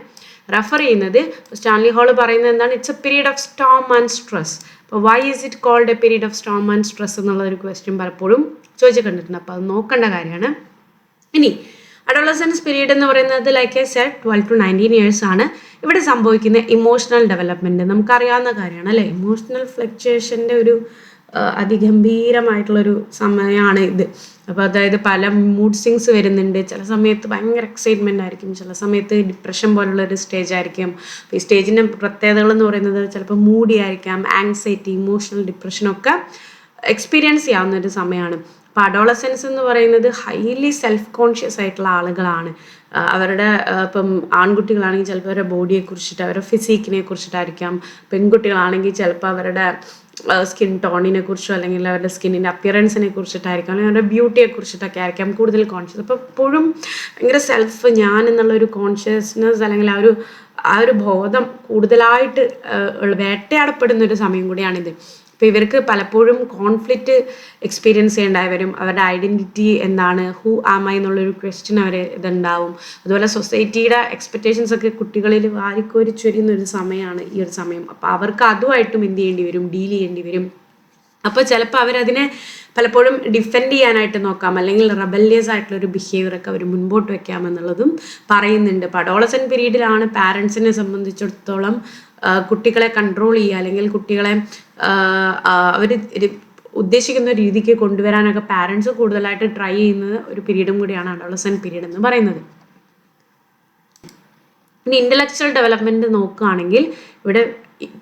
റെഫർ ചെയ്യുന്നത്. സ്റ്റാൻലി ഹാൾ പറയുന്നത് എന്താണ്? It's a period of storm and stress. അപ്പോൾ why is it called a period of storm and stress എന്നുള്ളൊരു ക്വസ്റ്റ്യൻ പലപ്പോഴും ചോദിച്ചു കണ്ടിട്ടുണ്ട്. അപ്പോൾ അത് നോക്കേണ്ട കാര്യമാണ്. ഇനി അഡോളസൻസ് പീരീഡ് എന്ന് പറയുന്നത് like A Z 12 to 19 years ആണ്. ഇവിടെ സംഭവിക്കുന്ന ഇമോഷണൽ ഡെവലപ്മെൻറ്റ് നമുക്കറിയാവുന്ന കാര്യമാണ് അല്ലേ. ഇമോഷണൽ ഫ്ലക്ച്വേഷൻ്റെ ഒരു അതിഗംഭീരമായിട്ടുള്ളൊരു സമയമാണ് ഇത്. അപ്പോൾ അതായത് പല മൂഡ് സ്വിങ്സ് വരുന്നുണ്ട്. ചില സമയത്ത് ഭയങ്കര എക്സൈറ്റ്മെൻ്റ് ആയിരിക്കും, ചില സമയത്ത് ഡിപ്രഷൻ പോലുള്ളൊരു സ്റ്റേജ് ആയിരിക്കും. അപ്പോൾ ഈ സ്റ്റേജിൻ്റെ പ്രത്യേകതകൾ എന്ന് പറയുന്നത് ചിലപ്പോൾ മൂഡി ആയിരിക്കാം, ആങ്സൈറ്റി, ഇമോഷണൽ ഡിപ്രഷനൊക്കെ എക്സ്പീരിയൻസ് ചെയ്യാവുന്ന ഒരു സമയമാണ്. അപ്പോൾ അഡോളസെൻസ് എന്ന് പറയുന്നത് ഹൈലി സെൽഫ് കോൺഷ്യസ് ആയിട്ടുള്ള ആളുകളാണ്. അവരുടെ ഇപ്പം ആൺകുട്ടികളാണെങ്കിൽ ചിലപ്പോൾ അവരുടെ ബോഡിയെ കുറിച്ചിട്ട്, അവരുടെ ഫിസിക്കിനെ കുറിച്ചിട്ടായിരിക്കാം. പെൺകുട്ടികളാണെങ്കിൽ ചിലപ്പോൾ അവരുടെ സ്കിൻ ടോണിനെ കുറിച്ചോ അല്ലെങ്കിൽ അവരുടെ സ്കിന്നിൻ്റെ അപ്പിയറൻസിനെ കുറിച്ചിട്ടായിരിക്കാം, അല്ലെങ്കിൽ അവരുടെ ബ്യൂട്ടിയെ കുറിച്ചിട്ടൊക്കെ ആയിരിക്കാം കൂടുതൽ കോൺഷ്യസ്. അപ്പോൾ എപ്പോഴും ഭയങ്കര സെൽഫ്, ഞാൻ എന്നുള്ളൊരു കോൺഷ്യസ്നെസ് അല്ലെങ്കിൽ ആ ഒരു ബോധം കൂടുതലായിട്ട് വേട്ടയാടപ്പെടുന്നൊരു സമയം കൂടിയാണിത്. അപ്പോൾ ഇവർക്ക് പലപ്പോഴും കോൺഫ്ലിക്റ്റ് എക്സ്പീരിയൻസ് ചെയ്യേണ്ടായി വരും. അവരുടെ ഐഡൻറ്റിറ്റി എന്താണ്, ഹൂ ആം ഐ എന്നുള്ളൊരു ക്വസ്റ്റ്യൻ അവർ ഇതുണ്ടാവും. അതുപോലെ സൊസൈറ്റിയുടെ എക്സ്പെക്റ്റേഷൻസ് ഒക്കെ കുട്ടികളിൽ വാരിക്കോരി ചൊരിയുന്നൊരു സമയമാണ് ഈ ഒരു സമയം. അപ്പോൾ അവർക്ക് അതുമായിട്ടും എന്ത് ചെയ്യേണ്ടി വരും, ഡീൽ ചെയ്യേണ്ടി വരും. അപ്പോൾ ചിലപ്പോൾ അവരതിനെ പലപ്പോഴും ഡിഫെൻഡ് ചെയ്യാനായിട്ട് നോക്കാം, അല്ലെങ്കിൽ റെബല്യസ് ആയിട്ടുള്ളൊരു ബിഹേവിയറൊക്കെ അവർ മുൻപോട്ട് വെക്കാമെന്നുള്ളതും പറയുന്നുണ്ട്. അപ്പോൾ അഡോളസെൻറ്റ് പീരീഡിലാണ് പാരൻസിനെ സംബന്ധിച്ചിടത്തോളം കുട്ടികളെ കൺട്രോൾ ചെയ്യുക അല്ലെങ്കിൽ കുട്ടികളെ അവർ ഉദ്ദേശിക്കുന്ന രീതിക്ക് കൊണ്ടുവരാനൊക്കെ പാരൻസ് കൂടുതലായിട്ട് ട്രൈ ചെയ്യുന്നത് ഒരു പീരീഡും കൂടിയാണ് അഡോളസെൻറ്റ് പീരീഡ് എന്ന് പറയുന്നത്. ഇനി ഇൻ്റലക്ച്വൽ ഡെവലപ്മെൻറ്റ് നോക്കുകയാണെങ്കിൽ ഇവിടെ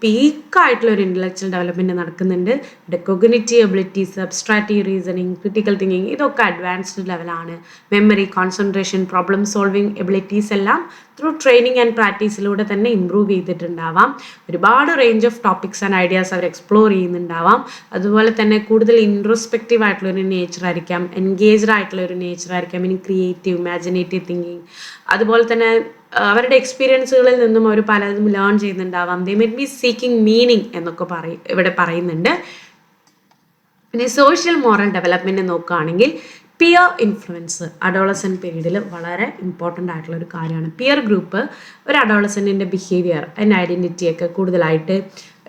പീക്കായിട്ടുള്ള ഒരു ഇൻ്റലക്ച്വൽ ഡെവലപ്മെൻറ്റ് നടക്കുന്നുണ്ട്. ഇവിടെ cognitive abilities, abstractive reasoning, critical thinking ഇതൊക്കെ അഡ്വാൻസ്ഡ് ലെവലാണ്. Memory, concentration, problem solving abilities എല്ലാം ത്രൂ ട്രെയിനിങ് ആൻഡ് പ്രാക്ടീസിലൂടെ തന്നെ ഇമ്പ്രൂവ് ചെയ്തിട്ടുണ്ടാവാം. ഒരുപാട് range of topics and ideas അവർ എക്സ്പ്ലോർ ചെയ്യുന്നുണ്ടാവാം. അതുപോലെ തന്നെ കൂടുതൽ ഇൻട്രോസ്പെക്റ്റീവ് ആയിട്ടുള്ളൊരു നേച്ചർ ആയിരിക്കാം, എൻഗേജ്ഡ് ആയിട്ടുള്ള ഒരു നേച്ചർ ആയിരിക്കാം. ഇനി ക്രിയേറ്റീവ്, ഇമാജിനേറ്റീവ് തിങ്കിങ്, അതുപോലെ തന്നെ അവരുടെ എക്സ്പീരിയൻസുകളിൽ നിന്നും അവർ പലതും ലേൺ ചെയ്യുന്നുണ്ടാവാം. They might be seeking meaning എന്നൊക്കെ ഇവിടെ പറയുന്നുണ്ട്. പിന്നെ സോഷ്യൽ മോറൽ ഡെവലപ്മെൻറ്റ് നോക്കുകയാണെങ്കിൽ പിയർ ഇൻഫ്ലുവൻസ് അഡോളസെൻറ്റ് പീരീഡിൽ വളരെ ഇമ്പോർട്ടൻ്റ് ആയിട്ടുള്ള ഒരു കാര്യമാണ്. പിയർ ഗ്രൂപ്പ് ഒരു അഡോളസെൻറ്റിൻ്റെ ബിഹേവിയർ, അതിൻ്റെ ഐഡൻറ്റിറ്റിയൊക്കെ കൂടുതലായിട്ട്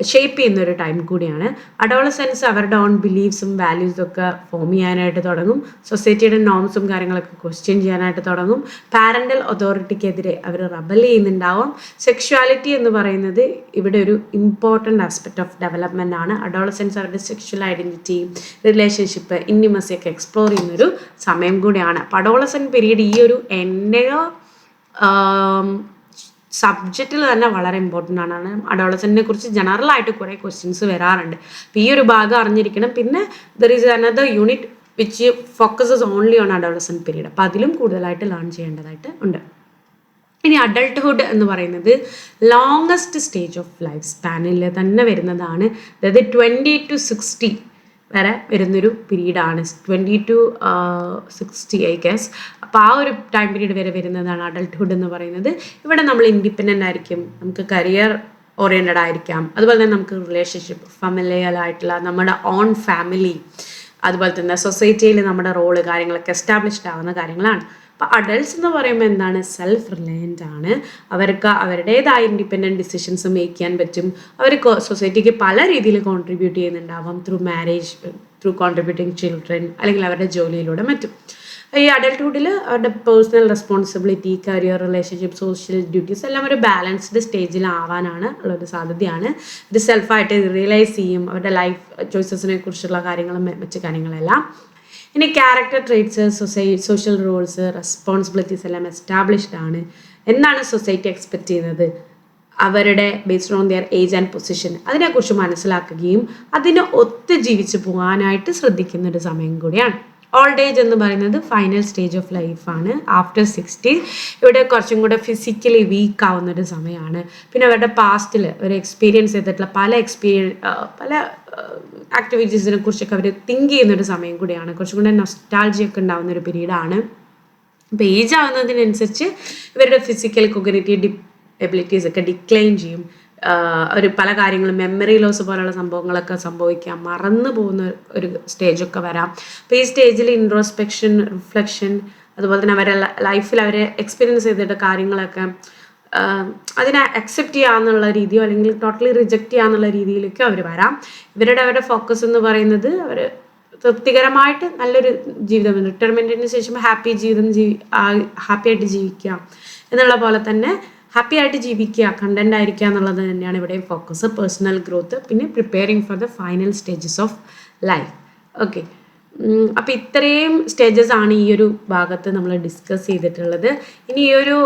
ഷേപ്പ് ചെയ്യുന്ന ഒരു ടൈം കൂടിയാണ്. അഡോളസെൻസ് അവരുടെ ഓൺ ബിലീഫ്സും വാല്യൂസും ഒക്കെ ഫോം ചെയ്യാനായിട്ട് തുടങ്ങും. സൊസൈറ്റിയുടെ നോംസും കാര്യങ്ങളൊക്കെ ക്വസ്റ്റ്യൻ ചെയ്യാനായിട്ട് തുടങ്ങും. പാരൻ്റൽ അതോറിറ്റിക്കെതിരെ അവർ റബൽ ചെയ്യുന്നുണ്ടാവും. സെക്ഷുവാലിറ്റി എന്ന് പറയുന്നത് ഇവിടെ ഒരു ഇമ്പോർട്ടൻ്റ് ആസ്പെക്റ്റ് ഓഫ് ഡെവലപ്മെൻ്റ് ആണ്. അഡോളസെൻസ് അവരുടെ സെക്ഷൽ ഐഡൻറ്റിറ്റി, റിലേഷൻഷിപ്പ്, ഇൻറ്റിമസി ഒക്കെ എക്സ്പ്ലോർ ചെയ്യുന്നൊരു സമയം കൂടിയാണ്. അപ്പോൾ അഡോളസെൻറ്റ് പീരീഡ് ഈ ഒരു എൻ്റെ സബ്ജക്റ്റിൽ തന്നെ വളരെ ഇമ്പോർട്ടൻ്റ് ആണ്. അഡോളസെൻറ്റിനെ കുറിച്ച് ജനറലായിട്ട് കുറേ ക്വസ്റ്റ്യൻസ് വരാറുണ്ട്. അപ്പോൾ ഈ ഒരു ഭാഗം അറിഞ്ഞിരിക്കണം. പിന്നെ there is another unit which focuses only on adolescent period. അപ്പോൾ അതിലും കൂടുതലായിട്ട് ലേൺ ചെയ്യേണ്ടതായിട്ട് ഉണ്ട്. ഇനി അഡൾട്ട്ഹുഡ് എന്ന് പറയുന്നത് ലോങ്ങസ്റ്റ് സ്റ്റേജ് ഓഫ് ലൈഫ് സ്പാനിൽ തന്നെ വരുന്നതാണ്. അതായത് 20 to 60 വരെ വരുന്നൊരു പീരീഡാണ്. 20 to 60 ഐ ഗെസ്. അപ്പോൾ ആ ഒരു ടൈം പീരീഡ് വരെ വരുന്നതാണ് അഡൾട്ട്ഹുഡ് എന്ന് പറയുന്നത്. ഇവിടെ നമ്മൾ ഇൻഡിപെൻഡൻ്റ് ആയിരിക്കും, നമുക്ക് കരിയർ ഓറിയൻറ്റഡ് ആയിരിക്കാം. അതുപോലെ തന്നെ നമുക്ക് റിലേഷൻഷിപ്പ്, ഫാമിലിയൽ ആയിട്ടുള്ള നമ്മുടെ ഓൺ ഫാമിലി, അതുപോലെ തന്നെ സൊസൈറ്റിയിൽ നമ്മുടെ റോള് കാര്യങ്ങളൊക്കെ എസ്റ്റാബ്ലിഷ്ഡ് ആവുന്ന കാര്യങ്ങളാണ്. അപ്പോൾ അഡൾട്ട്സ് എന്ന് പറയുമ്പോൾ എന്താണ്, സെൽഫ് റിലയൻ്റ് ആണ്. അവർക്ക് അവരുടേതായ ഇൻഡിപെൻഡൻറ്റ് ഡിസിഷൻസ് മേക്ക് ചെയ്യാൻ പറ്റും. അവർ സൊസൈറ്റിക്ക് പല രീതിയിൽ കോൺട്രിബ്യൂട്ട് ചെയ്യുന്നുണ്ടാവാം, through marriage, through contributing children, അല്ലെങ്കിൽ അവരുടെ ജോലിയിലൂടെ മറ്റും. ഈ അഡൾട്ട്ഹുഡിൽ അവരുടെ personal responsibility, career, relationship, social duties എല്ലാം ഒരു ബാലൻസ്ഡ് സ്റ്റേജിലാവാനാണ് ഉള്ളൊരു സാധ്യതയാണ്. ഇത് സെൽഫായിട്ട് റിയലൈസ് ചെയ്യും, അവരുടെ ലൈഫ് ചോയ്സസിനെ കുറിച്ചുള്ള കാര്യങ്ങളും മറ്റു കാര്യങ്ങളെല്ലാം. ഇനി character traits, social roles, responsibilities എല്ലാം എസ്റ്റാബ്ലിഷ്ഡ് ആണ്. എന്താണ് സൊസൈറ്റി എക്സ്പെക്റ്റ് ചെയ്യുന്നത്, അവരുടെ based on their age and position അതിനെക്കുറിച്ച് മനസ്സിലാക്കുകയും അതിനെ ഒത്ത് ജീവിച്ച് പോകാനായിട്ട് ശ്രദ്ധിക്കുന്ന ഒരു സമയം കൂടിയാണ്. ഓൾഡ് ഏജ് എന്ന് പറയുന്നത് ഫൈനൽ സ്റ്റേജ് ഓഫ് ലൈഫാണ്. ആഫ്റ്റർ 60 ഇവിടെ കുറച്ചും കൂടെ ഫിസിക്കലി വീക്ക് ആവുന്ന ഒരു സമയമാണ്. പിന്നെ അവരുടെ പാസ്റ്റിൽ ഒരു എക്സ്പീരിയൻസ് ചെയ്തിട്ടുള്ള പല ആക്ടിവിറ്റീസിനെ കുറിച്ചൊക്കെ അവർ തിങ്ക് ചെയ്യുന്നൊരു സമയം കൂടിയാണ്. കുറച്ചും കൂടെ നൊസ്റ്റാൾജിയൊക്കെ ഉണ്ടാകുന്ന ഒരു പീരീഡാണ്. അപ്പോൾ ഏജ് ആവുന്നതിനനുസരിച്ച് ഇവരുടെ ഫിസിക്കൽ കൊഗ്നിറ്റീവ് എബിലിറ്റീസ് ഒക്കെ ഡിക്ലൈൻ ചെയ്യും. ഒരു പല കാര്യങ്ങളും മെമ്മറി ലോസ് പോലുള്ള സംഭവങ്ങളൊക്കെ സംഭവിക്കാം, മറന്നു പോകുന്ന ഒരു സ്റ്റേജൊക്കെ വരാം. അപ്പോൾ ഈ സ്റ്റേജിൽ ഇൻട്രോസ്പെക്ഷൻ, റിഫ്ലക്ഷൻ, അതുപോലെ തന്നെ അവരെ ലൈഫിൽ അവർ എക്സ്പീരിയൻസ് ചെയ്തിട്ട് കാര്യങ്ങളൊക്കെ അതിനെ അക്സെപ്റ്റ് ചെയ്യാന്നുള്ള രീതിയോ അല്ലെങ്കിൽ ടോട്ടലി റിജക്റ്റ് ചെയ്യാന്നുള്ള രീതിയിലൊക്കെ അവർ വരാം. അവരുടെ ഫോക്കസ് എന്ന് പറയുന്നത് അവർ തൃപ്തികരമായിട്ട് നല്ലൊരു ജീവിതം, റിട്ടയർമെൻറ്റിന് ശേഷം ഹാപ്പി ആയിട്ട് ജീവിക്കുക എന്നുള്ള പോലെ തന്നെ ഹാപ്പി ആയിട്ട് ജീവിക്കുക, കണ്ടന്റ് ആയിരിക്കുക എന്നുള്ളത് തന്നെയാണ് ഇവിടെയും ഫോക്കസ്. പേഴ്സണൽ ഗ്രോത്ത്, പിന്നെ preparing for the final stages of life. Okay, അപ്പോൾ ഇത്രയും സ്റ്റേജസ് ആണ് ഈ ഒരു ഭാഗത്ത് നമ്മൾ ഡിസ്കസ് ചെയ്തിട്ടുള്ളത്. ഇനി ഈ ഒരു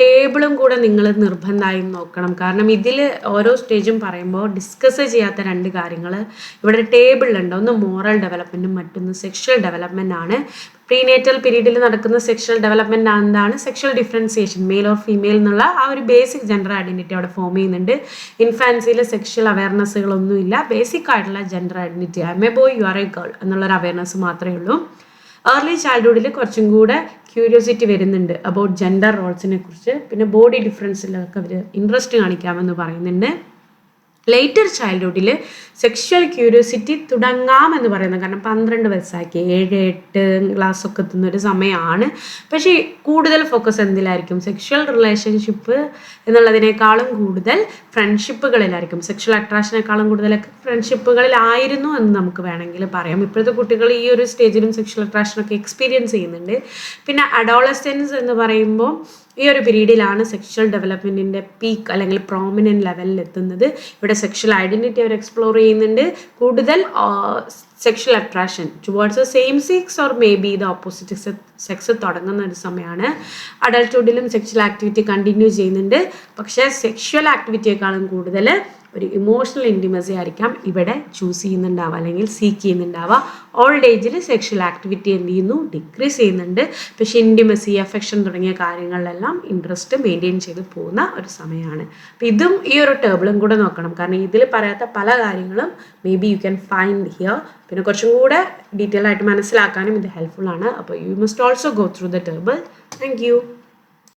ടേബിളും കൂടെ നിങ്ങൾ നിർബന്ധമായും നോക്കണം. കാരണം ഇതിൽ ഓരോ സ്റ്റേജും പറയുമ്പോൾ ഡിസ്കസ് ചെയ്യാത്ത 2 കാര്യങ്ങൾ ഇവിടെ ടേബിളിലുണ്ട്. ഒന്ന് മോറൽ ഡെവലപ്മെൻറ്റും മറ്റൊന്ന് സെക്ഷൽ ഡെവലപ്മെൻ്റ് ആണ്. പ്രീനേറ്റൽ പീരീഡിൽ നടക്കുന്ന സെക്ഷൽ ഡെവലപ്മെൻറ്റ് എന്താണ്? Sexual differentiation, male or female എന്നുള്ള ആ ഒരു ബേസിക് ജെൻഡർ ഐഡൻറ്റിറ്റി അവിടെ ഫോം ചെയ്യുന്നുണ്ട്. ഇൻഫാൻസിയിൽ സെക്ഷൽ അവയർനെസ്സുകളൊന്നുമില്ല. ബേസിക് ആയിട്ടുള്ള gender identity, I M A boy, you are A girl എന്നുള്ളൊരു അവയർനെസ് മാത്രമേ ഉള്ളൂ. ഏർലി ചൈൽഡ്ഹുഡിൽ കുറച്ചും കൂടെ ക്യൂരിയോസിറ്റി വരുന്നുണ്ട് അബൌട്ട് ജെൻഡർ റോൾസിനെ കുറിച്ച്. പിന്നെ ബോഡി ഡിഫറൻസിലൊക്കെ അവർ ഇൻട്രസ്റ്റ് കാണിക്കാമെന്ന് പറയുന്നുണ്ട്. ലേറ്റർ ചൈൽഡ്ഹുഡിൽ സെക്ഷൽ ക്യൂരിയോസിറ്റി തുടങ്ങാമെന്ന് പറയുന്നത്, കാരണം 12 വയസ്സാക്കി 7-8 ക്ലാസ്സൊക്കെ എത്തുന്ന ഒരു സമയമാണ്. പക്ഷേ കൂടുതൽ ഫോക്കസ് എന്തിലായിരിക്കും? സെക്ഷൽ റിലേഷൻഷിപ്പ് എന്നുള്ളതിനേക്കാളും കൂടുതൽ ഫ്രണ്ട്ഷിപ്പുകളിലായിരിക്കും. സെക്ഷൽ അട്രാക്ഷനേക്കാളും കൂടുതലൊക്കെ ഫ്രണ്ട്ഷിപ്പുകളിലായിരുന്നു എന്ന് നമുക്ക് വേണമെങ്കിൽ പറയാം. ഇപ്പോഴത്തെ കുട്ടികൾ ഈ ഒരു സ്റ്റേജിലും സെക്ഷൽ അട്രാക്ഷനൊക്കെ എക്സ്പീരിയൻസ് ചെയ്യുന്നുണ്ട്. പിന്നെ അഡോളസെൻസ് എന്ന് പറയുമ്പോൾ ഈ ഒരു പീരീഡിലാണ് സെക്ഷൽ ഡെവലപ്മെൻറ്റിൻ്റെ പീക്ക് അല്ലെങ്കിൽ പ്രോമിനൻറ്റ് ലെവലിൽ എത്തുന്നത്. ഇവിടെ സെക്ഷൽ ഐഡൻറ്റിറ്റി അവർ എക്സ്പ്ലോർ ചെയ്യുന്നുണ്ട്. കൂടുതൽ sexual attraction towards same sex or may be the opposite sex തുടങ്ങുന്ന ഒരു സമയമാണ്. അഡൾട്ട്ഹുഡിലും സെക്ഷൽ ആക്ടിവിറ്റി കണ്ടിന്യൂ ചെയ്യുന്നുണ്ട്. പക്ഷേ സെക്ഷൽ ആക്ടിവിറ്റിയേക്കാളും കൂടുതൽ ഒരു ഇമോഷണൽ ഇൻറ്റിമസി ആയിരിക്കാം ഇവിടെ ചൂസ് ചെയ്യുന്നുണ്ടാവുക അല്ലെങ്കിൽ സീക്ക് ചെയ്യുന്നുണ്ടാവുക. ഓൾഡ് ഏജിൽ സെക്ഷൽ ആക്ടിവിറ്റി എന്ത് ചെയ്യുന്നു? ഡിക്രീസ് ചെയ്യുന്നുണ്ട്. പക്ഷേ ഇൻറ്റിമസി, അഫെക്ഷൻ തുടങ്ങിയ കാര്യങ്ങളിലെല്ലാം ഇൻട്രസ്റ്റ് മെയിൻറ്റെയിൻ ചെയ്ത് പോകുന്ന ഒരു സമയമാണ്. അപ്പോൾ ഇതും ഈ ഒരു ടേബിളും കൂടെ നോക്കണം. കാരണം ഇതിൽ പറയാത്ത പല കാര്യങ്ങളും may be you can find here. പിന്നെ കുറച്ചും കൂടെ ഡീറ്റെയിൽ ആയിട്ട് മനസ്സിലാക്കാനും ഇത് ഹെൽപ്ഫുൾ ആണ്. അപ്പോൾ you must also go through the table. Thank you.